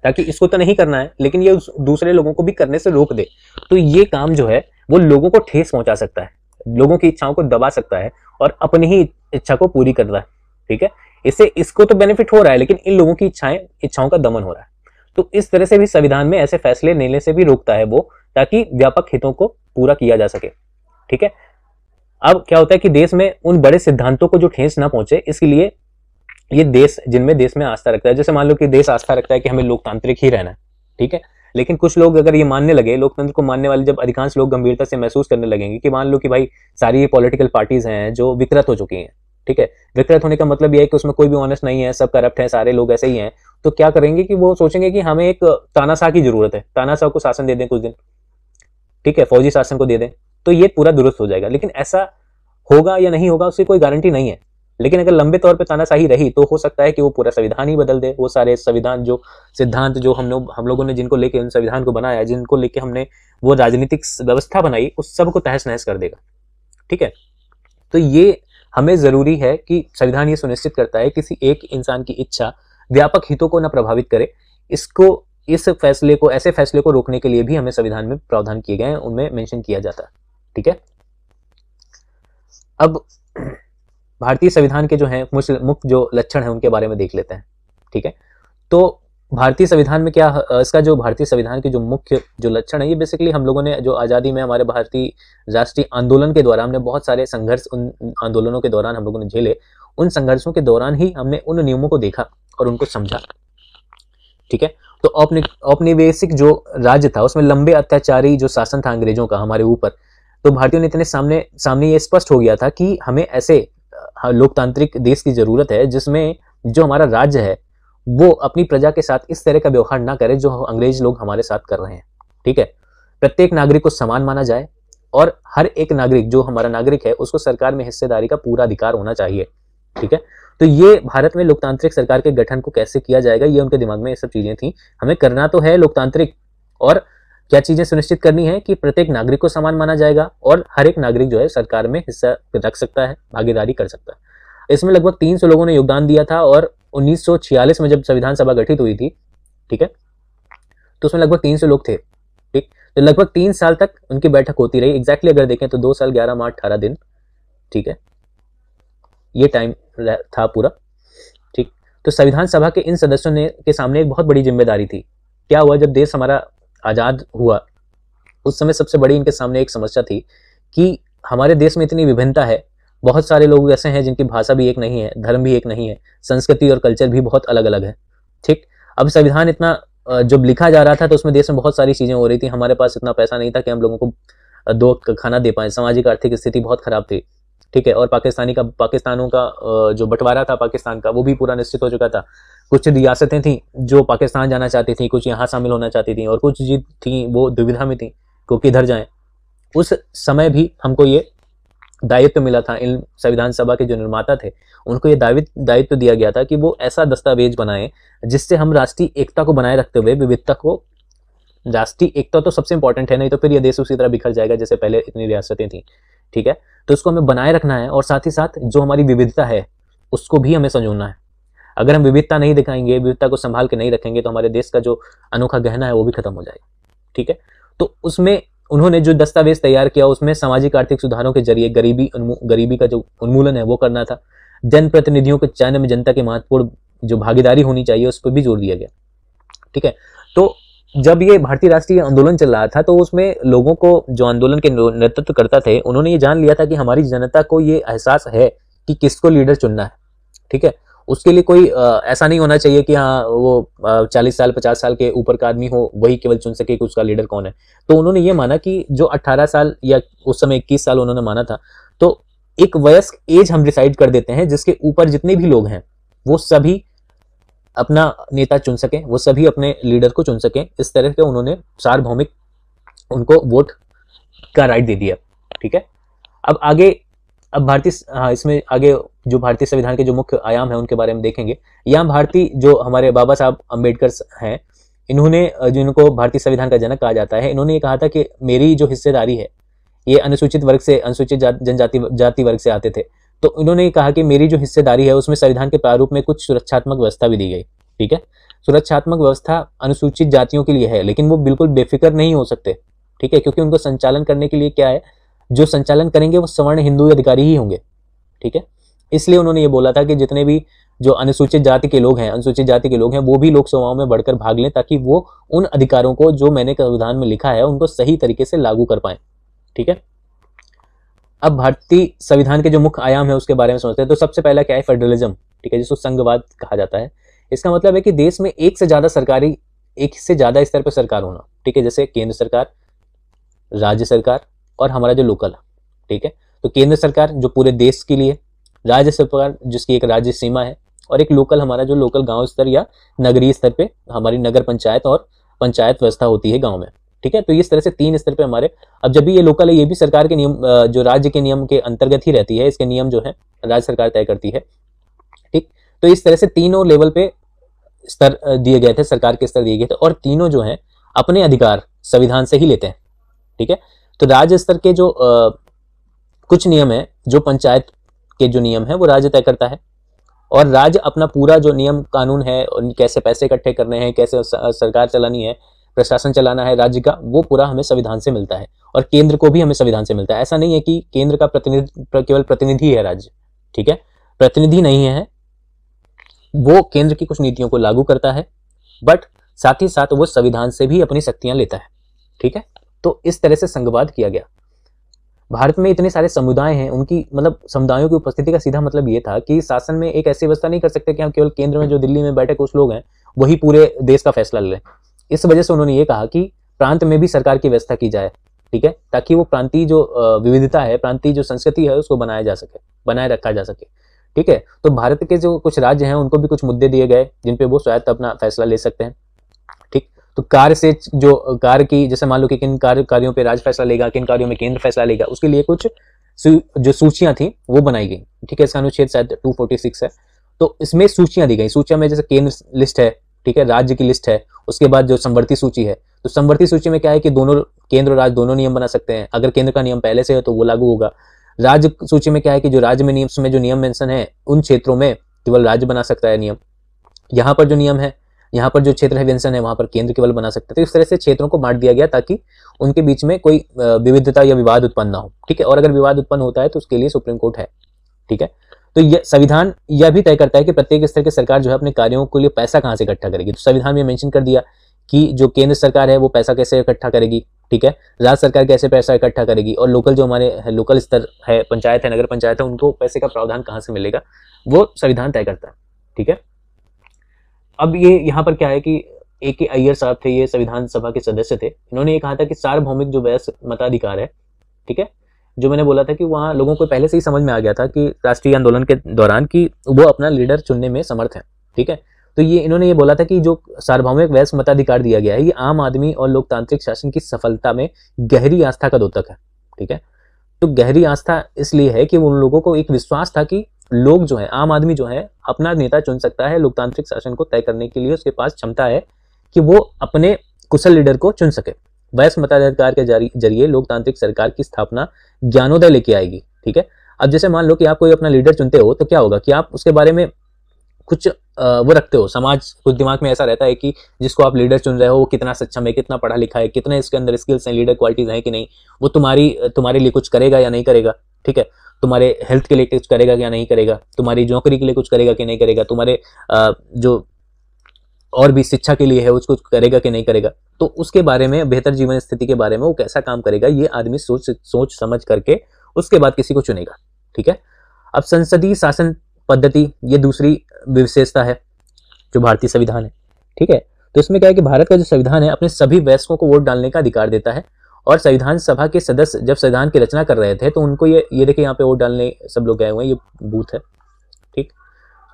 ताकि इसको तो नहीं करना है लेकिन ये दूसरे लोगों को भी करने से रोक दे, तो ये काम जो है वो लोगों को ठेस पहुंचा सकता है, लोगों की इच्छाओं को दबा सकता है और अपनी ही इच्छा को पूरी कर रहा है। ठीक है, इससे इसको तो बेनिफिट हो रहा है, लेकिन इन लोगों की इच्छाओं का दमन हो रहा है। तो इस तरह से भी संविधान में ऐसे फैसले लेने से भी रोकता है वो, ताकि व्यापक हितों को पूरा किया जा सके। ठीक है, अब क्या होता है कि देश में उन बड़े सिद्धांतों को जो ठेस ना पहुंचे, इसलिए ये देश जिनमें देश में आस्था रखता है, जैसे मान लो कि देश आस्था रखता है कि हमें लोकतांत्रिक ही रहना है, ठीक है, लेकिन कुछ लोग अगर ये मानने लगे, लोकतंत्र को मानने वाले जब अधिकांश लोग गंभीरता से महसूस करने लगेंगे कि मान लो कि भाई सारी ये पॉलिटिकल पार्टीज हैं जो विकृत हो चुकी हैं, ठीक है, विकृत होने का मतलब यह है कि उसमें कोई भी ऑनेस्ट नहीं है, सब करप्ट है, सारे लोग ऐसे ही हैं, तो क्या करेंगे कि वो सोचेंगे कि हमें एक तानाशाह की जरूरत है, तानाशाह को शासन दे दें कुछ दिन, ठीक है, फौजी शासन को दे दें, तो ये पूरा दुरुस्त हो जाएगा। लेकिन ऐसा होगा या नहीं होगा उसकी कोई गारंटी नहीं है, लेकिन अगर लंबे तौर पे तानाशाही रही तो हो सकता है कि वो पूरा संविधान ही बदल दे, वो सारे संविधान जो सिद्धांत जो हम लोगों ने जिनको लेके उन संविधान को बनाया, जिनको लेके हमने वो राजनीतिक व्यवस्था बनाई, उस सब को तहस नहस कर देगा। ठीक है, तो ये हमें जरूरी है कि संविधान ये सुनिश्चित करता है किसी एक इंसान की इच्छा व्यापक हितों को न प्रभावित करे। इस फैसले को, ऐसे फैसले को रोकने के लिए भी हमें संविधान में प्रावधान किए गए हैं, उनमें मेंशन किया जाता है। ठीक है, अब भारतीय संविधान के जो है मुख्य जो लक्षण है उनके बारे में देख लेते हैं। ठीक है, तो भारतीय संविधान में क्या, इसका जो भारतीय संविधान के जो मुख्य जो लक्षण है, ये बेसिकली हम लोगों ने जो आज़ादी में हमारे भारतीय राष्ट्रीय आंदोलन के दौरान हमने बहुत सारे संघर्ष, उन आंदोलनों के दौरान हम लोगों ने झेले, उन संघर्षों के दौरान ही हमने उन नियमों को देखा और उनको समझा। ठीक है, तो औपनिवेशिक जो राज्य था उसमें लंबे अत्याचारी जो शासन था अंग्रेजों का हमारे ऊपर, तो भारतीयों ने इतने सामने ये स्पष्ट हो गया था कि हमें ऐसे लोकतांत्रिक देश की जरूरत है जिसमें जो हमारा राज्य है वो अपनी प्रजा के साथ इस तरह का व्यवहार ना करे जो अंग्रेज लोग हमारे साथ कर रहे हैं। ठीक है, प्रत्येक नागरिक को समान माना जाए और हर एक नागरिक जो हमारा नागरिक है उसको सरकार में हिस्सेदारी का पूरा अधिकार होना चाहिए। ठीक है, तो ये भारत में लोकतांत्रिक सरकार के गठन को कैसे किया जाएगा, ये उनके दिमाग में ये सब चीजें थी। हमें करना तो है लोकतांत्रिक, और क्या चीजें सुनिश्चित करनी है कि प्रत्येक नागरिक को समान माना जाएगा और हर एक नागरिक जो है सरकार में हिस्सा रख सकता है, भागीदारी कर सकता है। इसमें लगभग 300 लोगों ने योगदान दिया था और 1946 में जब संविधान सभा गठित हुई थी, ठीक है, तो उसमें लगभग 300 लोग थे। ठीक, तो लगभग 3 साल तक उनकी बैठक होती रही। एग्जैक्टली अगर देखें तो 2 साल 11 माह 18 दिन, ठीक है, ये टाइम था पूरा। ठीक, तो संविधान सभा के इन सदस्यों ने के सामने एक बहुत बड़ी जिम्मेदारी थी। क्या हुआ, जब देश हमारा आजाद हुआ उस समय सबसे बड़ी इनके सामने एक समस्या थी कि हमारे देश में इतनी विभिन्नता है, बहुत सारे लोग ऐसे हैं जिनकी भाषा भी एक नहीं है, धर्म भी एक नहीं है, संस्कृति और कल्चर भी बहुत अलग अलग है। ठीक, अब संविधान इतना जब लिखा जा रहा था तो उसमें देश में बहुत सारी चीजें हो रही थी। हमारे पास इतना पैसा नहीं था कि हम लोगों को 2 खाना दे पाए, सामाजिक आर्थिक स्थिति बहुत खराब थी। ठीक है। और पाकिस्तानों का जो बंटवारा था पाकिस्तान का, वो भी पूरा निश्चित हो चुका था। कुछ रियासतें थी जो पाकिस्तान जाना चाहती थी, कुछ यहाँ शामिल होना चाहती थी, और कुछ जी थी वो दुविधा में थी को किधर जाएं। उस समय भी हमको ये दायित्व मिला था, इन संविधान सभा के जो निर्माता थे उनको ये दायित्व दिया गया था कि वो ऐसा दस्तावेज बनाएं जिससे हम राष्ट्रीय एकता को बनाए रखते हुए विविधता को, राष्ट्रीय एकता तो सबसे इंपॉर्टेंट है, नहीं तो फिर ये देश उसी तरह बिखर जाएगा जैसे पहले इतनी रियासतें थी, ठीक है। तो उसको हमें बनाए रखना है और साथ ही साथ जो हमारी विविधता है उसको भी हमें संजोना है। अगर हम विविधता नहीं दिखाएंगे, विविधता को संभाल के नहीं रखेंगे, तो हमारे देश का जो अनोखा गहना है वो भी खत्म हो जाएगा, ठीक है। तो उसमें उन्होंने जो दस्तावेज तैयार किया उसमें सामाजिक आर्थिक सुधारों के जरिए गरीबी का जो उन्मूलन है वो करना था। जनप्रतिनिधियों के चयन में जनता की महत्वपूर्ण जो भागीदारी होनी चाहिए उस पर भी जोर दिया गया, ठीक है। तो जब ये भारतीय राष्ट्रीय आंदोलन चल रहा था तो उसमें लोगों को, जो आंदोलन के नेतृत्व करता थे, उन्होंने ये जान लिया था कि हमारी जनता को ये एहसास है कि किसको लीडर चुनना है, ठीक है। उसके लिए कोई ऐसा नहीं होना चाहिए कि हाँ वो 40 साल 50 साल के ऊपर का आदमी हो वही केवल चुन सके कि उसका लीडर कौन है। तो उन्होंने ये माना कि जो 18 साल या उस समय 21 साल उन्होंने माना था, तो एक वयस्क एज हम डिसाइड कर देते हैं जिसके ऊपर जितने भी लोग हैं वो सभी अपना नेता चुन सकें, वो सभी अपने लीडर को चुन सकें। इस तरह के उन्होंने सार्वभौमिक उनको वोट का राइट दे दिया, ठीक है। अब आगे, इसमें आगे जो भारतीय संविधान के जो मुख्य आयाम है उनके बारे में देखेंगे। यहाँ भारतीय जो हमारे बाबा साहब अम्बेडकर हैं, इन्होंने, जिनको भारतीय संविधान का जनक कहा जाता है, इन्होंने ये कहा था कि मेरी जो हिस्सेदारी है ये अनुसूचित वर्ग से, अनुसूचित जाति वर्ग से आते थे, तो इन्होंने कहा कि मेरी जो हिस्सेदारी है उसमें संविधान के प्रारूप में कुछ सुरक्षात्मक व्यवस्था भी दी गई, ठीक है। सुरक्षात्मक व्यवस्था अनुसूचित जातियों के लिए है, लेकिन वो बिल्कुल बेफिक्र नहीं हो सकते, ठीक है, क्योंकि उनको संचालन करने के लिए क्या है, जो संचालन करेंगे वो सवर्ण हिंदू अधिकारी ही होंगे, ठीक है। इसलिए उन्होंने ये बोला था कि जितने भी जो अनुसूचित जाति के लोग हैं वो भी लोकसभाओं में बढ़कर भाग लें, ताकि वो उन अधिकारों को जो मैंने संविधान में लिखा है उनको सही तरीके से लागू कर पाए, ठीक है। अब भारतीय संविधान के जो मुख्य आयाम है उसके बारे में समझते हैं। तो सबसे पहला क्या है, फेडरलिज्म, ठीक है, जिसको संघवाद कहा जाता है। इसका मतलब है कि देश में एक से ज्यादा स्तर पर सरकार होना, ठीक है, जैसे केंद्र सरकार, राज्य सरकार और हमारा जो लोकल, ठीक है। तो केंद्र सरकार जो पूरे देश के लिए, राज्य सरकार जिसकी एक राज्य सीमा है, और एक लोकल हमारा जो लोकल गांव स्तर या नगरीय स्तर पे हमारी नगर पंचायत और पंचायत व्यवस्था होती है गांव में, ठीक है। तो इस तरह से 3 स्तर पे हमारे, अब जब भी ये लोकल है ये भी सरकार के नियम, जो राज्य के नियम के अंतर्गत ही रहती है, इसके नियम जो है राज्य सरकार तय करती है, ठीक। तो इस तरह से तीनों लेवल पे स्तर दिए गए थे, सरकार के स्तर दिए गए थे, और तीनों जो है अपने अधिकार संविधान से ही लेते हैं, ठीक है। तो राज्य स्तर के जो कुछ नियम है, जो पंचायत के जो नियम है वो राज्य तय करता है, और राज्य अपना पूरा जो नियम कानून है, कैसे पैसे इकट्ठे करने हैं, कैसे सरकार चलानी है, प्रशासन चलाना है राज्य का, वो पूरा हमें संविधान से मिलता है, और केंद्र को भी हमें संविधान से मिलता है। ऐसा नहीं है कि केंद्र का केवल प्रतिनिधि है राज्य, ठीक है, प्रतिनिधि नहीं है, वो केंद्र की कुछ नीतियों को लागू करता है, बट साथ ही साथ वो संविधान से भी अपनी शक्तियां लेता है, ठीक है। तो इस तरह से संघवाद किया गया। भारत में इतने सारे समुदाय हैं, उनकी मतलब समुदायों की उपस्थिति का सीधा मतलब ये था कि शासन में एक ऐसी व्यवस्था नहीं कर सकते कि हम केवल केंद्र में जो दिल्ली में बैठे कुछ लोग हैं वही पूरे देश का फैसला ले लें। इस वजह से उन्होंने ये कहा कि प्रांत में भी सरकार की व्यवस्था की जाए, ठीक है, ताकि वो प्रांतीय जो विविधता है, प्रांतीय जो संस्कृति है उसको बनाए रखा जा सके, ठीक है। तो भारत के जो कुछ राज्य हैं उनको भी कुछ मुद्दे दिए गए जिन पे वो स्वायत्त अपना फैसला ले सकते हैं, ठीक। तो कार्य की, जैसे मान लो कि किन कार्यों पे राज्य फैसला लेगा, किन कार्यों में केंद्र फैसला लेगा, उसके लिए कुछ जो सूचियां थी वो बनाई गई, ठीक है। इसका अनुच्छेद शायद 246 है। तो इसमें सूचियां दी गई, सूचियां में जैसे केंद्र लिस्ट है, ठीक है, राज्य की लिस्ट है, उसके बाद जो समवर्ती सूची है, तो समवर्ती सूची में क्या है कि दोनों केंद्र और राज्य दोनों नियम बना सकते हैं। अगर केंद्र का नियम पहले से है तो वो लागू होगा। राज्य सूची में क्या है कि जो राज्य में नियम में जो नियम मेंशन है उन क्षेत्रों में केवल राज्य बना सकता है नियम, यहाँ पर जो नियम है, यहाँ पर जो क्षेत्र है मेंशन है वहां पर केंद्र केवल बना सकते थे। तो इस तरह से क्षेत्रों को बांट दिया गया ताकि उनके बीच में कोई विविधता या विवाद उत्पन्न ना हो, ठीक है। और अगर विवाद उत्पन्न होता है तो उसके लिए सुप्रीम कोर्ट है, ठीक है। तो यह संविधान यह भी तय करता है कि प्रत्येक स्तर की सरकार जो है अपने कार्यों के लिए पैसा कहां से इकट्ठा करेगी। तो संविधान में मेंशन कर दिया कि जो केंद्र सरकार है वो पैसा कैसे इकट्ठा करेगी, ठीक है, राज्य सरकार कैसे पैसा इकट्ठा करेगी, और लोकल जो हमारे लोकल स्तर है, पंचायत है, नगर पंचायत है, उनको पैसे का प्रावधान कहां से मिलेगा वो संविधान तय करता है, ठीक है। अब ये यहाँ पर क्या है कि A.K. अय्यर साहब थे, ये संविधान सभा के सदस्य थे। इन्होंने ये कहा था कि सार्वभौमिक जो वयस्क मताधिकार है, ठीक है, जो मैंने बोला था कि वहाँ लोगों को पहले से ही समझ में आ गया था कि राष्ट्रीय आंदोलन के दौरान कि वो अपना लीडर चुनने में समर्थ है। ठीक है, तो इन्होंने ये बोला था कि जो सार्वभौमिक वयस्क मताधिकार दिया गया है ये आम आदमी और लोकतांत्रिक शासन की सफलता में गहरी आस्था का द्योतक है। ठीक है, तो गहरी आस्था इसलिए है कि उन लोगों को एक विश्वास था कि लोग जो है, आम आदमी जो है अपना नेता चुन सकता है, लोकतांत्रिक शासन को तय करने के लिए उसके पास क्षमता है कि वो अपने कुशल लीडर को चुन सके। वयस्क मताधिकार के जरिए लोकतांत्रिक सरकार की स्थापना ज्ञानोदय लेके आएगी। ठीक है, अब जैसे मान लो कि आप कोई अपना लीडर चुनते हो तो क्या होगा कि आप उसके बारे में कुछ वो रखते हो, समाज कुछ दिमाग में ऐसा रहता है कि जिसको आप लीडर चुन रहे हो वो कितना सक्षम है, कितना पढ़ा लिखा है, कितने इसके अंदर स्किल्स हैं, लीडर क्वालिटीज हैं कि नहीं, वो तुम्हारे लिए कुछ करेगा या नहीं करेगा। ठीक है, तुम्हारे हेल्थ के लिए कुछ करेगा या नहीं करेगा, तुम्हारी नौकरी के लिए कुछ करेगा कि नहीं करेगा, तुम्हारे जो और भी शिक्षा के लिए है उसको करेगा कि नहीं करेगा। तो उसके बारे में, बेहतर जीवन स्थिति के बारे में वो कैसा काम करेगा ये आदमी सोच समझ करके उसके बाद किसी को चुनेगा। ठीक है, अब संसदीय शासन पद्धति ये दूसरी विशेषता है जो भारतीय संविधान है। ठीक है, तो इसमें क्या है कि भारत का जो संविधान है अपने सभी वयस्कों को वोट डालने का अधिकार देता है, और संविधान सभा के सदस्य जब संविधान की रचना कर रहे थे तो उनको ये देखिए यहाँ पे वोट डालने सब लोग गए हुए हैं, ये बूथ है। ठीक,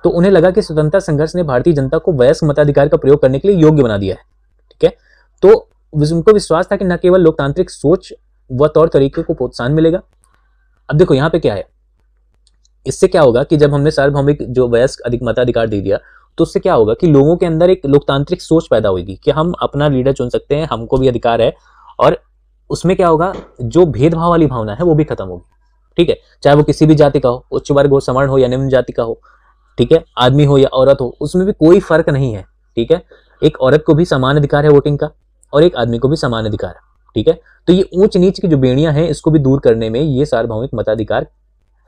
तो उन्हें लगा कि स्वतंत्रता संघर्ष ने भारतीय जनता को वयस्क मताधिकार का प्रयोग करने के लिए योग्य बना दिया है। ठीक है, तो उनको विश्वास था कि न केवल लोकतांत्रिक सोच व तौर तरीके को प्रोत्साहन मिलेगा। अब देखो यहाँ पे क्या है, इससे क्या होगा कि जब हमने सार्वभौमिक जो वयस्क अधिक मताधिकार दे दिया तो उससे क्या होगा कि लोगों के अंदर एक लोकतांत्रिक सोच पैदा होगी कि हम अपना लीडर चुन सकते हैं, हमको भी अधिकार है, और उसमें क्या होगा, जो भेदभाव वाली भावना है वो भी खत्म होगी। ठीक है, चाहे वो किसी भी जाति का हो, उच्च वर्ग हो, सवर्ण हो या निम्न जाति का हो, ठीक है, आदमी हो या औरत हो, उसमें भी कोई फर्क नहीं है। ठीक है, एक औरत को भी समान अधिकार है वोटिंग का और एक आदमी को भी समान अधिकार है। ठीक है, तो ये ऊंच नीच की जो बेड़ियां हैं इसको भी दूर करने में ये सार्वभौमिक मताधिकार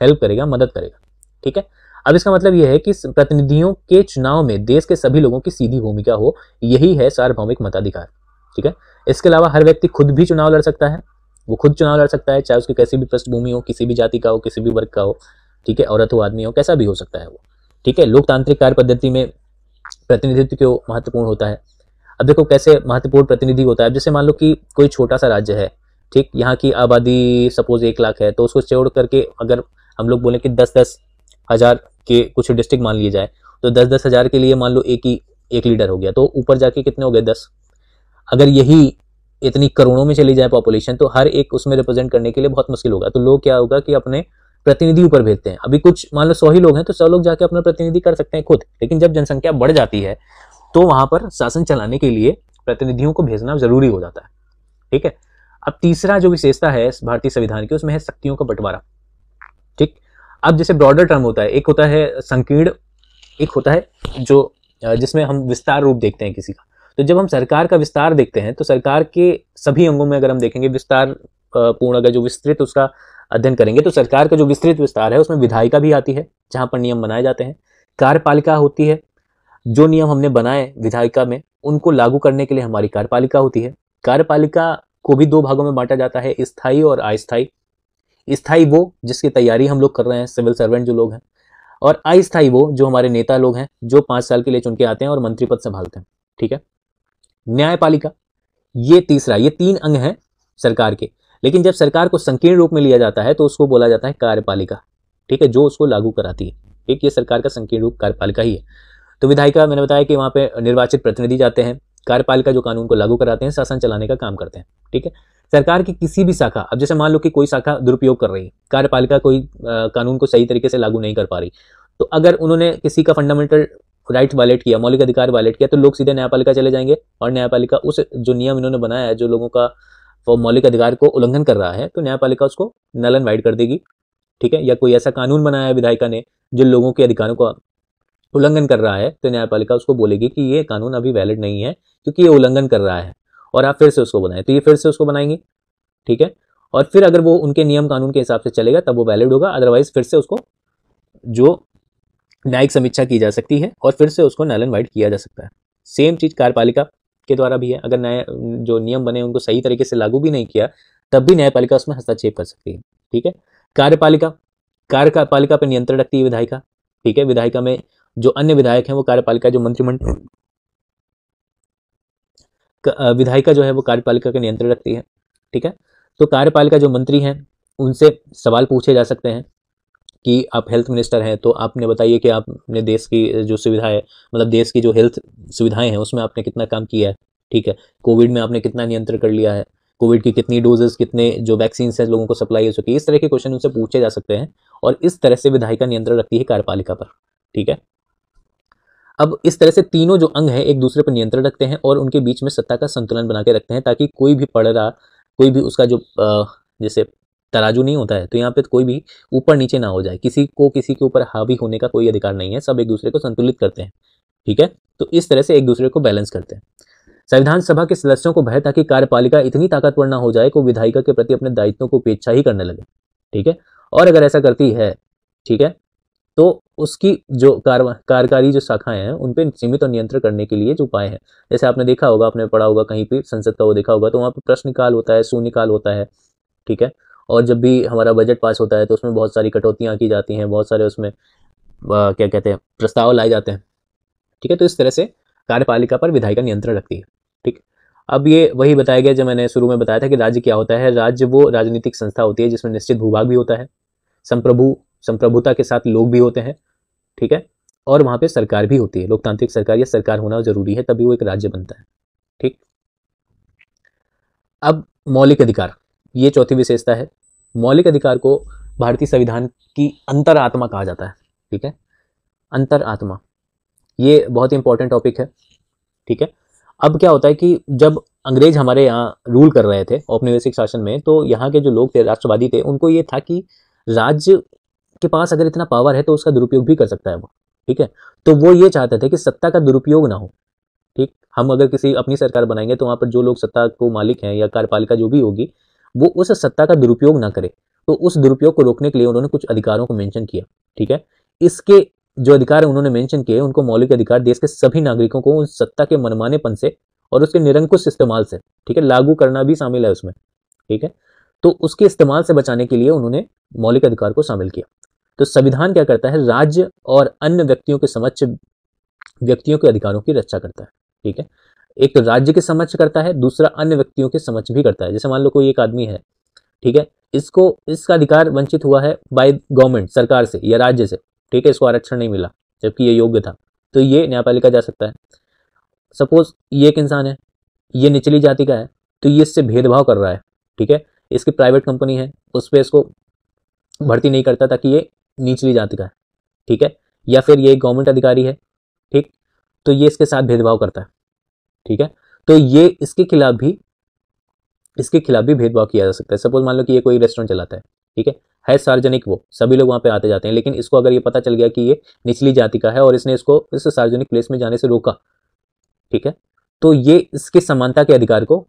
हेल्प करेगा, मदद करेगा। ठीक है, अब इसका मतलब यह है कि प्रतिनिधियों के चुनाव में देश के सभी लोगों की सीधी भूमिका हो, यही है सार्वभौमिक मताधिकार। ठीक है, इसके अलावा हर व्यक्ति खुद भी चुनाव लड़ सकता है, वो खुद चुनाव लड़ सकता है, चाहे उसकी कैसी भी पृष्ठभूमि हो, किसी भी जाति का हो, किसी भी वर्ग का हो। ठीक है, औरत हो, आदमी हो, कैसा भी हो सकता है वो। ठीक है, लोकतांत्रिक कार्य पद्धति में प्रतिनिधित्व क्यों महत्वपूर्ण होता है। अब देखो कैसे महत्वपूर्ण प्रतिनिधि होता है। जैसे मान लो कि कोई छोटा सा राज्य है, ठीक, यहाँ की आबादी सपोज 1 लाख है, तो उसको छोड़ करके अगर हम लोग बोले कि 10-10 हज़ार के कुछ डिस्ट्रिक्ट मान लिए जाए, तो 10-10 हज़ार के लिए मान लो एक लीडर हो गया, तो ऊपर जाके कितने हो गए, 10। अगर यही इतनी करोड़ों में चली जाए पॉपुलेशन तो हर एक उसमें रिप्रेजेंट करने के लिए बहुत मुश्किल होगा। तो लोग क्या होगा कि अपने प्रतिनिधि ऊपर भेजते हैं। अभी कुछ मान लो 100 ही लोग हैं तो 100 लोग जाके अपना प्रतिनिधि कर सकते हैं खुद, लेकिन जब जनसंख्या बढ़ जाती है तो वहां पर शासन चलाने के लिए प्रतिनिधियों को भेजना जरूरी हो जाता है। ठीक है, अब तीसरा जो विशेषता है भारतीय संविधान की उसमें है शक्तियों का बंटवारा। ठीक, अब जैसे ब्रॉडर टर्म होता है, एक होता है संकीर्ण, एक होता है जो जिसमें हम विस्तार रूप देखते हैं किसी का। तो जब हम सरकार का विस्तार देखते हैं तो सरकार के सभी अंगों में अगर हम देखेंगे विस्तार पूर्ण, अगर जो विस्तृत उसका अध्ययन करेंगे तो सरकार का जो विस्तृत विस्तार है उसमें विधायिका भी आती है जहां पर नियम बनाए जाते हैं, कार्यपालिका होती है, जो नियम हमने बनाए विधायिका में उनको लागू करने के लिए हमारी कार्यपालिका होती है। कार्यपालिका को भी 2 भागों में बांटा जाता है, स्थायी और अस्थायी। स्थायी वो जिसकी तैयारी हम लोग कर रहे हैं, सिविल सर्वेंट जो लोग हैं, और अस्थायी वो जो हमारे नेता लोग हैं जो 5 साल के लिए चुन के आते हैं और मंत्री पद संभालते हैं। ठीक है, न्यायपालिका ये तीसरा, ये 3 अंग हैं सरकार के, लेकिन जब सरकार को संकीर्ण रूप में लिया जाता है तो उसको बोला जाता है कार्यपालिका। ठीक है, जो उसको लागू कराती है। एक ये सरकार का संकीर्ण रूप कार्यपालिका ही है। तो विधायिका मैंने बताया कि वहां पे निर्वाचित प्रतिनिधि जाते हैं, कार्यपालिका जो कानून को लागू कराते हैं, शासन चलाने का काम करते हैं। ठीक है, सरकार की किसी भी शाखा, अब जैसे मान लो कि कोई शाखा दुरुपयोग कर रही है, कार्यपालिका कोई कानून को सही तरीके से लागू नहीं कर पा रही, तो अगर उन्होंने किसी का फंडामेंटल राइट वायलेट किया, मौलिक अधिकार वायलेट किया, तो लोग सीधे न्यायपालिका चले जाएंगे और न्यायपालिका उस जो नियम इन्होंने बनाया है जो लोगों का मौलिक अधिकार को उल्लंघन कर रहा है, तो न्यायपालिका उसको नल एंड वाइड कर देगी। ठीक है, या कोई ऐसा कानून बनाया है विधायिका ने जो लोगों के अधिकारों का उल्लंघन कर रहा है, तो न्यायपालिका उसको बोलेगी कि ये कानून अभी वैलिड नहीं है क्योंकि ये उल्लंघन कर रहा है और आप फिर से उसको बनाएं, तो ये फिर से उसको बनाएंगे। ठीक है, और फिर अगर वो उनके नियम कानून के हिसाब से चलेगा तब वो वैलिड होगा, अदरवाइज फिर से उसको जो न्यायिक समीक्षा की जा सकती है और फिर से उसको नल एंड वाइड किया जा सकता है। सेम चीज कार्यपालिका के द्वारा भी है, अगर न्याय जो नियम बने उनको सही तरीके से लागू भी नहीं किया तब भी न्यायपालिका उसमें हस्तक्षेप कर सकती है। ठीक है, कार्यपालिका पर नियंत्रण रखती है विधायिका। ठीक है, विधायिका में जो अन्य विधायक हैं वो कार्यपालिका जो मंत्रिमंडल विधायिका जो है वो कार्यपालिका का नियंत्रण रखती है। ठीक है, तो कार्यपालिका जो मंत्री हैं उनसे सवाल पूछे जा सकते हैं कि आप हेल्थ मिनिस्टर हैं, तो आपने बताइए कि आपने देश की जो सुविधा है, मतलब देश की जो हेल्थ सुविधाएं हैं उसमें आपने कितना काम किया है, ठीक है। कोविड में आपने कितना नियंत्रण कर लिया है, कोविड की कितनी डोजेस, कितने जो वैक्सीन है लोगों को सप्लाई हो चुकी है। इस तरह के क्वेश्चन उनसे पूछे जा सकते हैं और इस तरह से विधायिका नियंत्रण रखती है कार्यपालिका पर, ठीक है। अब इस तरह से तीनों जो अंग हैं एक दूसरे पर नियंत्रण रखते हैं और उनके बीच में सत्ता का संतुलन बना के रखते हैं, ताकि कोई भी पड़रा, कोई भी उसका जो जैसे तराजू नहीं होता है, तो यहाँ पे कोई भी ऊपर नीचे ना हो जाए, किसी को किसी के ऊपर हावी होने का कोई अधिकार नहीं है, सब एक दूसरे को संतुलित करते हैं, ठीक है। तो इस तरह से एक दूसरे को बैलेंस करते हैं। संविधान सभा के सदस्यों को भय था कि कार्यपालिका इतनी ताकतवर ना हो जाए कि विधायिका के प्रति अपने दायित्वों को उपेक्षा ही करने लगे, ठीक है। और अगर ऐसा करती है, ठीक है, तो उसकी जो कार्यकारी जो शाखाएं हैं उन पर सीमित और नियंत्रण करने के लिए जो उपाय हैं, जैसे आपने देखा होगा, आपने पढ़ा होगा कहीं पे संसद का वो देखा होगा, तो वहाँ पे प्रश्नकाल होता है, शून्यकाल होता है, ठीक है। और जब भी हमारा बजट पास होता है तो उसमें बहुत सारी कटौतियां की जाती हैं, बहुत सारे उसमें क्या कहते हैं प्रस्ताव लाए जाते हैं, ठीक है। तो इस तरह से कार्यपालिका पर विधायिका नियंत्रण रखती है, ठीक। अब ये वही बताया गया जो मैंने शुरू में बताया था कि राज्य क्या होता है। राज्य वो राजनीतिक संस्था होती है जिसमें निश्चित भूभाग भी होता है, संप्रभुता के साथ लोग भी होते हैं, ठीक है, और वहां पे सरकार भी होती है, लोकतांत्रिक सरकार या सरकार होना जरूरी है, तभी वो एक राज्य बनता है, ठीक। अब मौलिक अधिकार, ये चौथी विशेषता है। मौलिक अधिकार को भारतीय संविधान की अंतरात्मा कहा जाता है, ठीक है, अंतरात्मा, ये बहुत इंपॉर्टेंट टॉपिक है, ठीक है। अब क्या होता है कि जब अंग्रेज हमारे यहाँ रूल कर रहे थे औपनिवेशिक शासन में, तो यहाँ के जो लोग थे, राष्ट्रवादी थे, उनको ये था कि राज्य के पास अगर इतना पावर है तो उसका दुरुपयोग भी कर सकता है वो, ठीक है। तो वो ये चाहते थे कि सत्ता का दुरुपयोग ना हो, ठीक। हम अगर किसी अपनी सरकार बनाएंगे तो वहां पर जो लोग सत्ता को मालिक हैं या कार्यपालिका जो भी होगी वो उस सत्ता का दुरुपयोग ना करे, तो उस दुरुपयोग को रोकने के लिए उन्होंने कुछ अधिकारों को मेंशन किया, ठीक है। इसके जो अधिकार उन्होंने मेंशन किए उनको मौलिक अधिकार देश के सभी नागरिकों को उस सत्ता के मनमानेपन से और उसके निरंकुश इस्तेमाल से, ठीक है, लागू करना भी शामिल है उसमें, ठीक है। तो उसके इस्तेमाल से बचाने के लिए उन्होंने मौलिक अधिकार को शामिल किया। तो संविधान क्या करता है, राज्य और अन्य व्यक्तियों के समक्ष व्यक्तियों के अधिकारों की रक्षा करता है, ठीक है। एक तो राज्य के समक्ष करता है, दूसरा अन्य व्यक्तियों के समक्ष भी करता है। जैसे मान लो कोई एक आदमी है, ठीक है, इसको इसका अधिकार वंचित हुआ है बाय गवर्नमेंट, सरकार से या राज्य से, ठीक है, इसको आरक्षण नहीं मिला जबकि ये योग्य था, तो ये न्यायपालिका जा सकता है। सपोज ये एक इंसान है, ये निचली जाति का है, तो ये इससे भेदभाव कर रहा है, ठीक है, इसकी प्राइवेट कंपनी है, उस पर इसको भर्ती नहीं करता ताकि ये निचली जाति का है, ठीक है, या फिर ये एक गवर्नमेंट अधिकारी है, ठीक, तो ये इसके साथ भेदभाव करता है, ठीक है, तो ये इसके खिलाफ भी भेदभाव किया जा सकता है। सपोज मान लो कि ये कोई रेस्टोरेंट चलाता है, ठीक है सार्वजनिक, वो सभी लोग वहां पे आते जाते हैं, लेकिन इसको अगर ये पता चल गया कि ये निचली जाति का है और इसने इसको इस सार्वजनिक प्लेस में जाने से रोका, ठीक है, तो ये इसके समानता के अधिकार को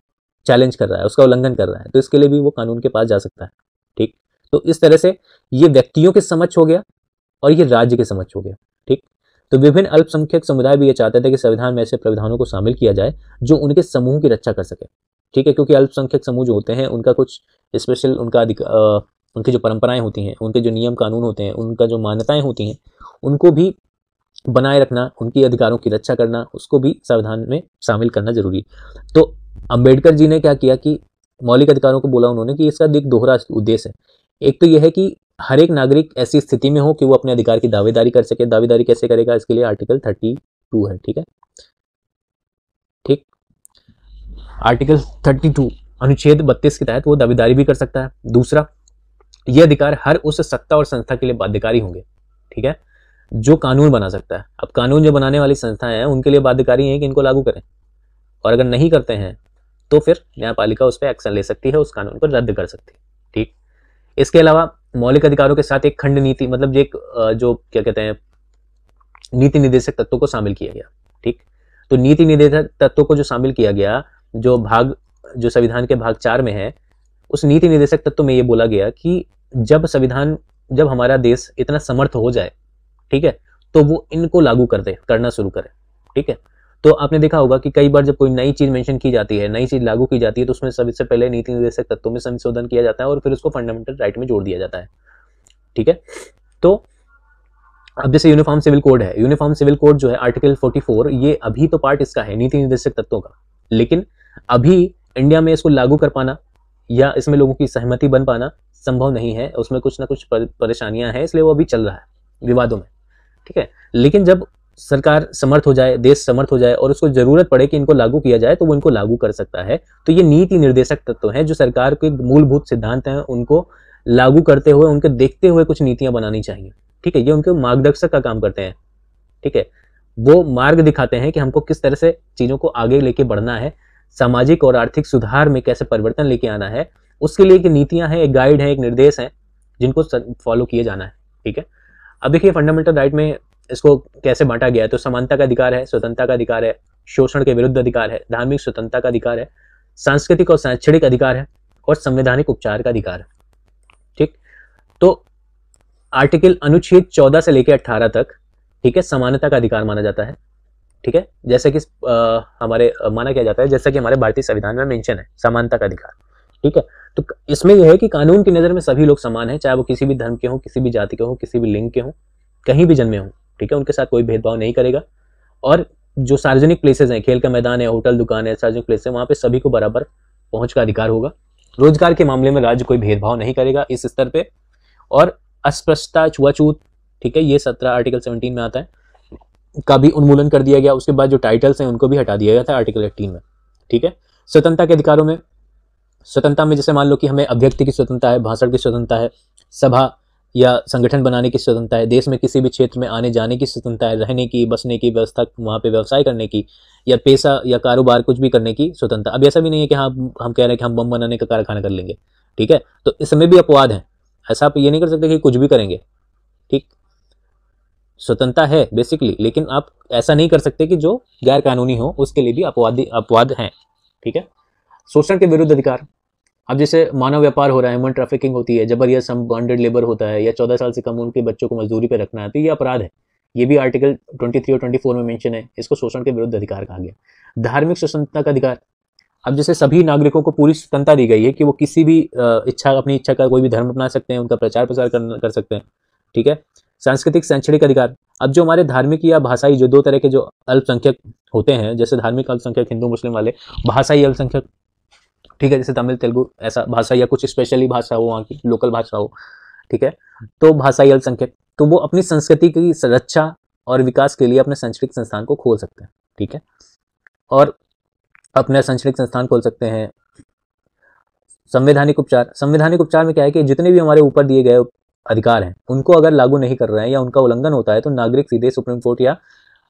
चैलेंज कर रहा है, उसका उल्लंघन कर रहा है, तो इसके लिए भी वो कानून के पास जा सकता है, ठीक। तो इस तरह से ये व्यक्तियों के समक्ष हो गया और ये राज्य के समक्ष हो गया, ठीक। तो विभिन्न अल्पसंख्यक समुदाय भी ये चाहते थे कि संविधान में ऐसे प्रावधानों को शामिल किया जाए जो उनके समूह की रक्षा कर सके, ठीक है, क्योंकि अल्पसंख्यक समूह जो होते हैं उनका कुछ स्पेशल उनकी जो परंपराएं होती हैं, उनके जो नियम कानून होते हैं, उनका जो मान्यताएं होती हैं, उनको भी बनाए रखना, उनकी अधिकारों की रक्षा करना, उसको भी संविधान में शामिल करना जरूरी। तो अंबेडकर जी ने क्या किया कि मौलिक अधिकारों को बोला उन्होंने कि इसका एक दोहरा उद्देश्य है। एक तो यह है कि हर एक नागरिक ऐसी स्थिति में हो कि वो अपने अधिकार की दावेदारी कर सके। दावेदारी कैसे करेगा, इसके लिए आर्टिकल 32 है, ठीक है, ठीक, आर्टिकल 32 अनुच्छेद 32 के तहत वो दावेदारी भी कर सकता है। दूसरा, ये अधिकार हर उस सत्ता और संस्था के लिए बाध्यकारी होंगे, ठीक है, जो कानून बना सकता है। अब कानून जो बनाने वाली संस्थाएं हैं उनके लिए बाध्यकारी है कि इनको लागू करें, और अगर नहीं करते हैं तो फिर न्यायपालिका उस पर एक्शन ले सकती है, उस कानून को रद्द कर सकती है, ठीक। इसके अलावा मौलिक अधिकारों के साथ एक खंड नीति, मतलब एक जो क्या कहते हैं नीति निर्देशक तत्वों को शामिल किया गया, ठीक। तो नीति निर्देशक तत्वों को जो शामिल किया गया, जो संविधान के भाग 4 में है, उस नीति निर्देशक तत्व में ये बोला गया कि जब हमारा देश इतना समर्थ हो जाए, ठीक है, तो वो इनको लागू करना शुरू करे, ठीक है। तो आपने देखा होगा कि कई बार जब कोई नई चीज मेंशन की जाती है, नई चीज लागू की जाती है, तो उसमें सबसे पहले नीति निर्देशक तत्वों में संशोधन किया जाता है और फिर उसको फंडामेंटल राइट में जोड़ दिया जाता है, ठीक है। तो अब जैसे यूनिफॉर्म सिविल कोड है, यूनिफॉर्म सिविल कोड जो है आर्टिकल 44, ये अभी तो पार्ट इसका है नीति निर्देशक तत्वों का, लेकिन अभी इंडिया में इसको लागू कर पाना या इसमें लोगों की सहमति बन पाना संभव नहीं है, उसमें कुछ ना कुछ परेशानियां हैं, इसलिए वो अभी चल रहा है विवादों में, ठीक है। लेकिन जब सरकार समर्थ हो जाए, देश समर्थ हो जाए और उसको जरूरत पड़े कि इनको लागू किया जाए, तो वो इनको लागू कर सकता है। तो ये नीति निर्देशक तत्व हैं जो सरकार के मूलभूत सिद्धांत हैं, उनको लागू करते हुए, उनके देखते हुए कुछ नीतियां बनानी चाहिए, ठीक है। ये उनके मार्गदर्शक का काम करते हैं, ठीक है। वो मार्ग दिखाते हैं कि हमको किस तरह से चीजों को आगे लेके बढ़ना है, सामाजिक और आर्थिक सुधार में कैसे परिवर्तन लेके आना है, उसके लिए एक नीतियां हैं, एक गाइड है, एक निर्देश है, जिनको फॉलो किए जाना है, ठीक है। अब देखिए फंडामेंटल राइट में इसको कैसे बांटा गया है। तो समानता का अधिकार है, स्वतंत्रता का अधिकार है, शोषण के विरुद्ध अधिकार है, धार्मिक स्वतंत्रता का अधिकार है, सांस्कृतिक और शैक्षणिक अधिकार है और संवैधानिक उपचार का अधिकार है, ठीक। तो आर्टिकल अनुच्छेद 14 से लेकर 18 तक, ठीक है, समानता का अधिकार माना जाता है, ठीक है। जैसे कि हमारे माना क्या जाता है, जैसा कि हमारे भारतीय संविधान में मेंशन है समानता का अधिकार, ठीक है। तो इसमें यह है कि कानून की नजर में सभी लोग समान हैं, चाहे वो किसी भी धर्म के हो, किसी भी जाति के हो, किसी भी लिंग के हो, कहीं भी जन्मे हो, ठीक है। उनके साथ कोई भेदभाव नहीं करेगा। और जो सार्वजनिक प्लेसेस हैं, खेल का मैदान है, होटल दुकान है, सार्वजनिक प्लेस है, वहां पे सभी को बराबर पहुंच का अधिकार होगा। रोजगार के मामले में राज्य कोई भेदभाव नहीं करेगा इस स्तर पे। और अस्पृश्यता, छुआछूत, ठीक है, ये 17 आर्टिकल 17 में आता है, का भी उन्मूलन कर दिया गया। उसके बाद जो टाइटल्स हैं उनको भी हटा दिया गया था आर्टिकल 18 में, ठीक है। स्वतंत्रता के अधिकारों में, स्वतंत्रता में जैसे मान लो कि हमें अभिव्यक्ति की स्वतंत्रता है, भाषण की स्वतंत्रता है, सभा या संगठन बनाने की स्वतंत्रता है, देश में किसी भी क्षेत्र में आने जाने की स्वतंत्रता है, रहने की, बसने की व्यवस्था, वहाँ पे व्यवसाय करने की, या पेशा या कारोबार कुछ भी करने की स्वतंत्रता। अब ऐसा भी नहीं है कि हाँ हम कह रहे हैं कि हम बम बनाने का कारखाना कर लेंगे, ठीक है। तो इसमें भी अपवाद है, ऐसा आप ये नहीं कर सकते कि कुछ भी करेंगे, ठीक। स्वतंत्रता है बेसिकली, लेकिन आप ऐसा नहीं कर सकते कि जो गैर कानूनी हो, उसके लिए भी अपवाद हैं, ठीक है। शोषण के विरुद्ध अधिकार, अब जैसे मानव व्यापार हो रहा है, ह्यूमन ट्रैफिकिंग होती है, जबरदस्त बॉन्डेड लेबर होता है, या 14 साल से कम उम्र के बच्चों को मजदूरी पे रखना है, तो ये अपराध है। ये भी आर्टिकल 23 और 24 में मेंशन है, इसको शोषण के विरुद्ध अधिकार कहा गया। धार्मिक स्वतंत्रता का अधिकार, अब जैसे सभी नागरिकों को पूरी स्वतंत्रता दी गई है कि वो किसी भी अपनी इच्छा का कोई भी धर्म अपना सकते हैं, उनका प्रचार प्रसार कर सकते हैं, ठीक है। सांस्कृतिक शैक्षणिक अधिकार, अब जो हमारे धार्मिक या भाषाई, जो दो तरह के जो अल्पसंख्यक होते हैं, जैसे धार्मिक अल्पसंख्यक हिंदू मुस्लिम वाले, भाषाई अल्पसंख्यक, ठीक है, जैसे तमिल तेलुगु ऐसा भाषा, या कुछ स्पेशली भाषा हो, वहाँ की लोकल भाषा हो, ठीक है। तो भाषाई अल्पसंख्यक, तो वो अपनी संस्कृति की सुरक्षा और विकास के लिए अपने शैक्षणिक संस्थान को खोल सकते हैं, ठीक है, और अपने शैक्षणिक संस्थान खोल सकते हैं। संवैधानिक उपचार, संवैधानिक उपचार में क्या है कि जितने भी हमारे ऊपर दिए गए अधिकार हैं, उनको अगर लागू नहीं कर रहे हैं या उनका उल्लंघन होता है, तो नागरिक सीधे सुप्रीम कोर्ट या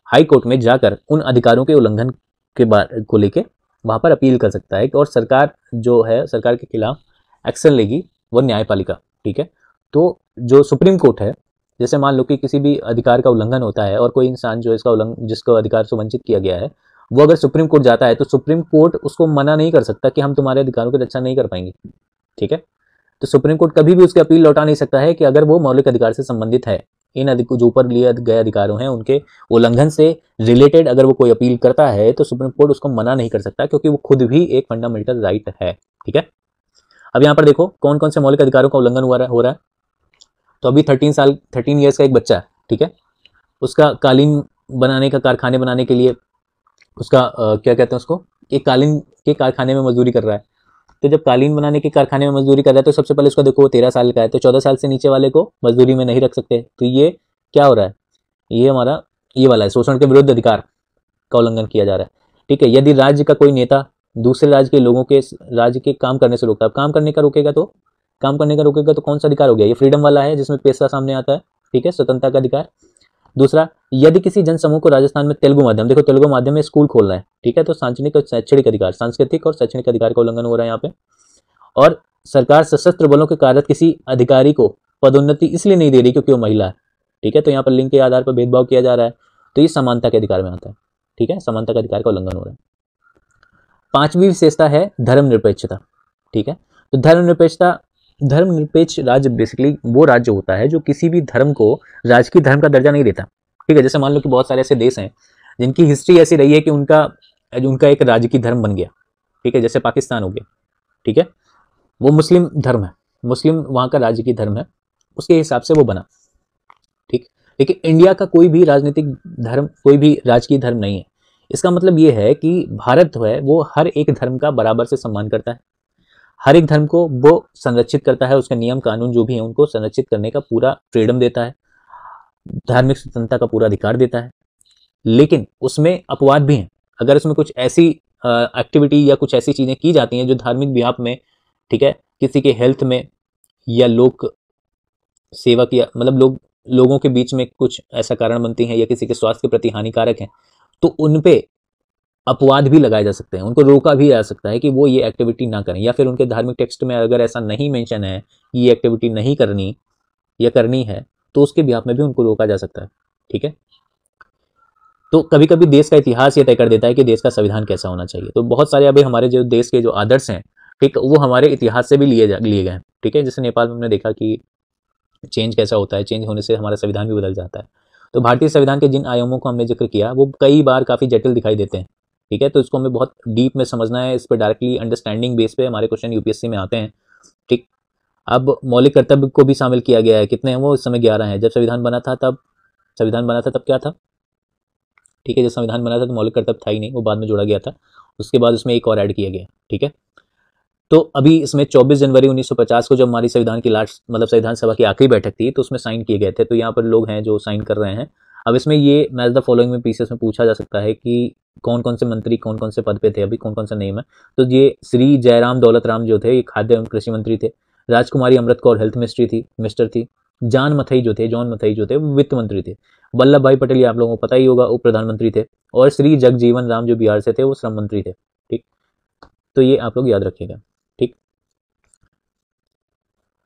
हाई कोर्ट में जाकर उन अधिकारों के उल्लंघन के बारे को लेके वहां पर अपील कर सकता है, और सरकार जो है, सरकार के खिलाफ एक्शन लेगी वो न्यायपालिका, ठीक है। तो जो सुप्रीम कोर्ट है, जैसे मान लो कि किसी भी अधिकार का उल्लंघन होता है और कोई इंसान जो इसका जिसको अधिकार से वंचित किया गया है, वो अगर सुप्रीम कोर्ट जाता है, तो सुप्रीम कोर्ट उसको मना नहीं कर सकता कि हम तुम्हारे अधिकारों की रक्षा नहीं कर पाएंगे, ठीक है। तो सुप्रीम कोर्ट कभी भी उसकी अपील लौटा नहीं सकता है कि अगर वो मौलिक अधिकार से संबंधित है, इन जो ऊपर लिए गए अधिकारों हैं उनके उल्लंघन से रिलेटेड अगर वो कोई अपील करता है, तो सुप्रीम कोर्ट उसको मना नहीं कर सकता, क्योंकि वो खुद भी एक फंडामेंटल राइट है, ठीक है। अब यहाँ पर देखो कौन कौन से मौलिक अधिकारों का उल्लंघन हो रहा है। तो अभी 13 ईयर्स का एक बच्चा है, ठीक है, उसका कालीन बनाने का कारखाने बनाने के लिए उसका क्या कहते हैं उसको, एक कालीन के कारखाने में मजदूरी कर रहा है। तो जब कालीन बनाने के कारखाने में मजदूरी कर रहा है, तो सबसे पहले उसका देखो 13 साल का है, तो 14 साल से नीचे वाले को मजदूरी में नहीं रख सकते। तो ये क्या हो रहा है, ये हमारा ये वाला है, शोषण के विरुद्ध अधिकार का उल्लंघन किया जा रहा है, ठीक है। यदि राज्य का कोई नेता दूसरे राज्य के लोगों के राज्य के काम करने से रोकता है, काम करने का रोकेगा तो कौन सा अधिकार हो गया, ये फ्रीडम वाला है जिसमें पैसा सामने आता है, ठीक है, स्वतंत्रता का अधिकार। दूसरा, यदि किसी जनसमूह को राजस्थान में तेलुगु माध्यम, देखो तेलुगु माध्यम में स्कूल खोलना है, ठीक है, तो सांस्कृतिक और शैक्षणिक अधिकार, सांस्कृतिक और शैक्षणिक अधिकार का उल्लंघन हो रहा है यहाँ पे। और सरकार सशस्त्र बलों के कार्यरत किसी अधिकारी को पदोन्नति इसलिए नहीं दे रही क्योंकि वो महिला है, ठीक है, तो यहाँ पर लिंग के आधार पर भेदभाव किया जा रहा है, तो ये समानता के अधिकार में आता है, ठीक है, समानता के अधिकार का उल्लंघन हो रहा है। पांचवी विशेषता है धर्मनिरपेक्षता, ठीक है। तो धर्मनिरपेक्ष राज्य बेसिकली वो राज्य होता है जो किसी भी धर्म को राजकीय धर्म का दर्जा नहीं देता, ठीक है। जैसे मान लो कि बहुत सारे ऐसे देश हैं जिनकी हिस्ट्री ऐसी रही है कि उनका एक राजकीय धर्म बन गया, ठीक है, जैसे पाकिस्तान हो गया, ठीक है, वो मुस्लिम धर्म है, मुस्लिम वहाँ का राजकीय धर्म है, उसके हिसाब से वो बना, ठीक। लेकिन इंडिया का कोई भी राजनीतिक धर्म, कोई भी राजकीय धर्म नहीं है। इसका मतलब ये है कि भारत है वो हर एक धर्म का बराबर से सम्मान करता है, हर एक धर्म को वो संरक्षित करता है, उसके नियम कानून जो भी है उनको संरक्षित करने का पूरा फ्रीडम देता है, धार्मिक स्वतंत्रता का पूरा अधिकार देता है। लेकिन उसमें अपवाद भी हैं। अगर उसमें कुछ ऐसी एक्टिविटी या कुछ ऐसी चीजें की जाती हैं जो धार्मिक व्याप में, ठीक है, किसी के हेल्थ में या लोक सेवा की, मतलब लोगों के बीच में कुछ ऐसा कारण बनती हैं या किसी के स्वास्थ्य के प्रति हानिकारक हैं, तो उन पे अपवाद भी लगाए जा सकते हैं, उनको रोका भी जा सकता है कि वो ये एक्टिविटी ना करें, या फिर उनके धार्मिक टेक्स्ट में अगर ऐसा नहीं मेंशन है कि ये एक्टिविटी नहीं करनी या करनी है, तो उसके बिहाफ में भी उनको रोका जा सकता है। ठीक है, तो कभी कभी देश का इतिहास ये तय कर देता है कि देश का संविधान कैसा होना चाहिए। तो बहुत सारे अभी हमारे जो देश के जो आदर्श हैं, ठीक, वो हमारे इतिहास से भी लिए गए हैं। ठीक है, जैसे नेपाल में हमने देखा कि चेंज कैसा होता है, चेंज होने से हमारा संविधान भी बदल जाता है। तो भारतीय संविधान के जिन आयामों को हमने जिक्र किया वो कई बार काफ़ी जटिल दिखाई देते हैं। ठीक है, तो इसको हमें बहुत डीप में समझना है, इस पर डायरेक्टली अंडरस्टैंडिंग बेस पे हमारे क्वेश्चन यूपीएससी में आते हैं। ठीक, अब मौलिक कर्तव्य को भी शामिल किया गया है। कितने हैं वो? इस समय 11 हैं। जब संविधान बना था तब क्या था? ठीक है, जब संविधान बना था तो मौलिक कर्तव्य था ही नहीं, वो बाद में जोड़ा गया था। उसके बाद उसमें एक और ऐड किया गया। ठीक है, तो अभी इसमें 24 जनवरी 1950 को जब हमारी संविधान की लास्ट, मतलब संविधान सभा की आखिरी बैठक थी, तो उसमें साइन किए गए थे। तो यहाँ पर लोग हैं जो साइन कर रहे हैं। अब इसमें ये मैच द फॉलोइंग में पीसीएस में पूछा जा सकता है कि कौन कौन से मंत्री कौन कौन से पद पे थे, अभी कौन कौन सा नेम है। तो ये श्री जयराम दौलत राम जो थे, ये खाद्य एवं कृषि मंत्री थे। राजकुमारी अमृत कौर हेल्थ मिनिस्टर थी। जॉन मथई जो थे वो वित्त मंत्री थे। वल्लभ भाई पटेल, आप लोगों को पता ही होगा, उप प्रधानमंत्री थे। और श्री जगजीवन राम जो बिहार से थे वो श्रम मंत्री थे। ठीक, तो ये आप लोग याद रखिएगा। ठीक,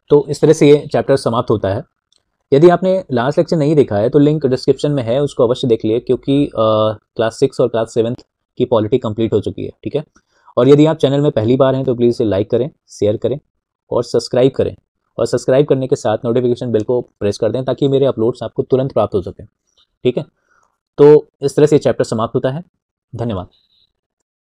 तो इस तरह से ये चैप्टर समाप्त होता है। यदि आपने लास्ट लेक्चर नहीं देखा है तो लिंक डिस्क्रिप्शन में है, उसको अवश्य देख लिए, क्योंकि क्लास 6 और क्लास 7 की पॉलिटी कंप्लीट हो चुकी है। ठीक है, और यदि आप चैनल में पहली बार हैं तो प्लीज़ इसे लाइक करें, शेयर करें और सब्सक्राइब करें। और सब्सक्राइब करने के साथ नोटिफिकेशन बेल को प्रेस कर दें ताकि मेरे अपलोड्स आपको तुरंत प्राप्त हो सकें। ठीक है, तो इस तरह से चैप्टर समाप्त होता है। धन्यवाद।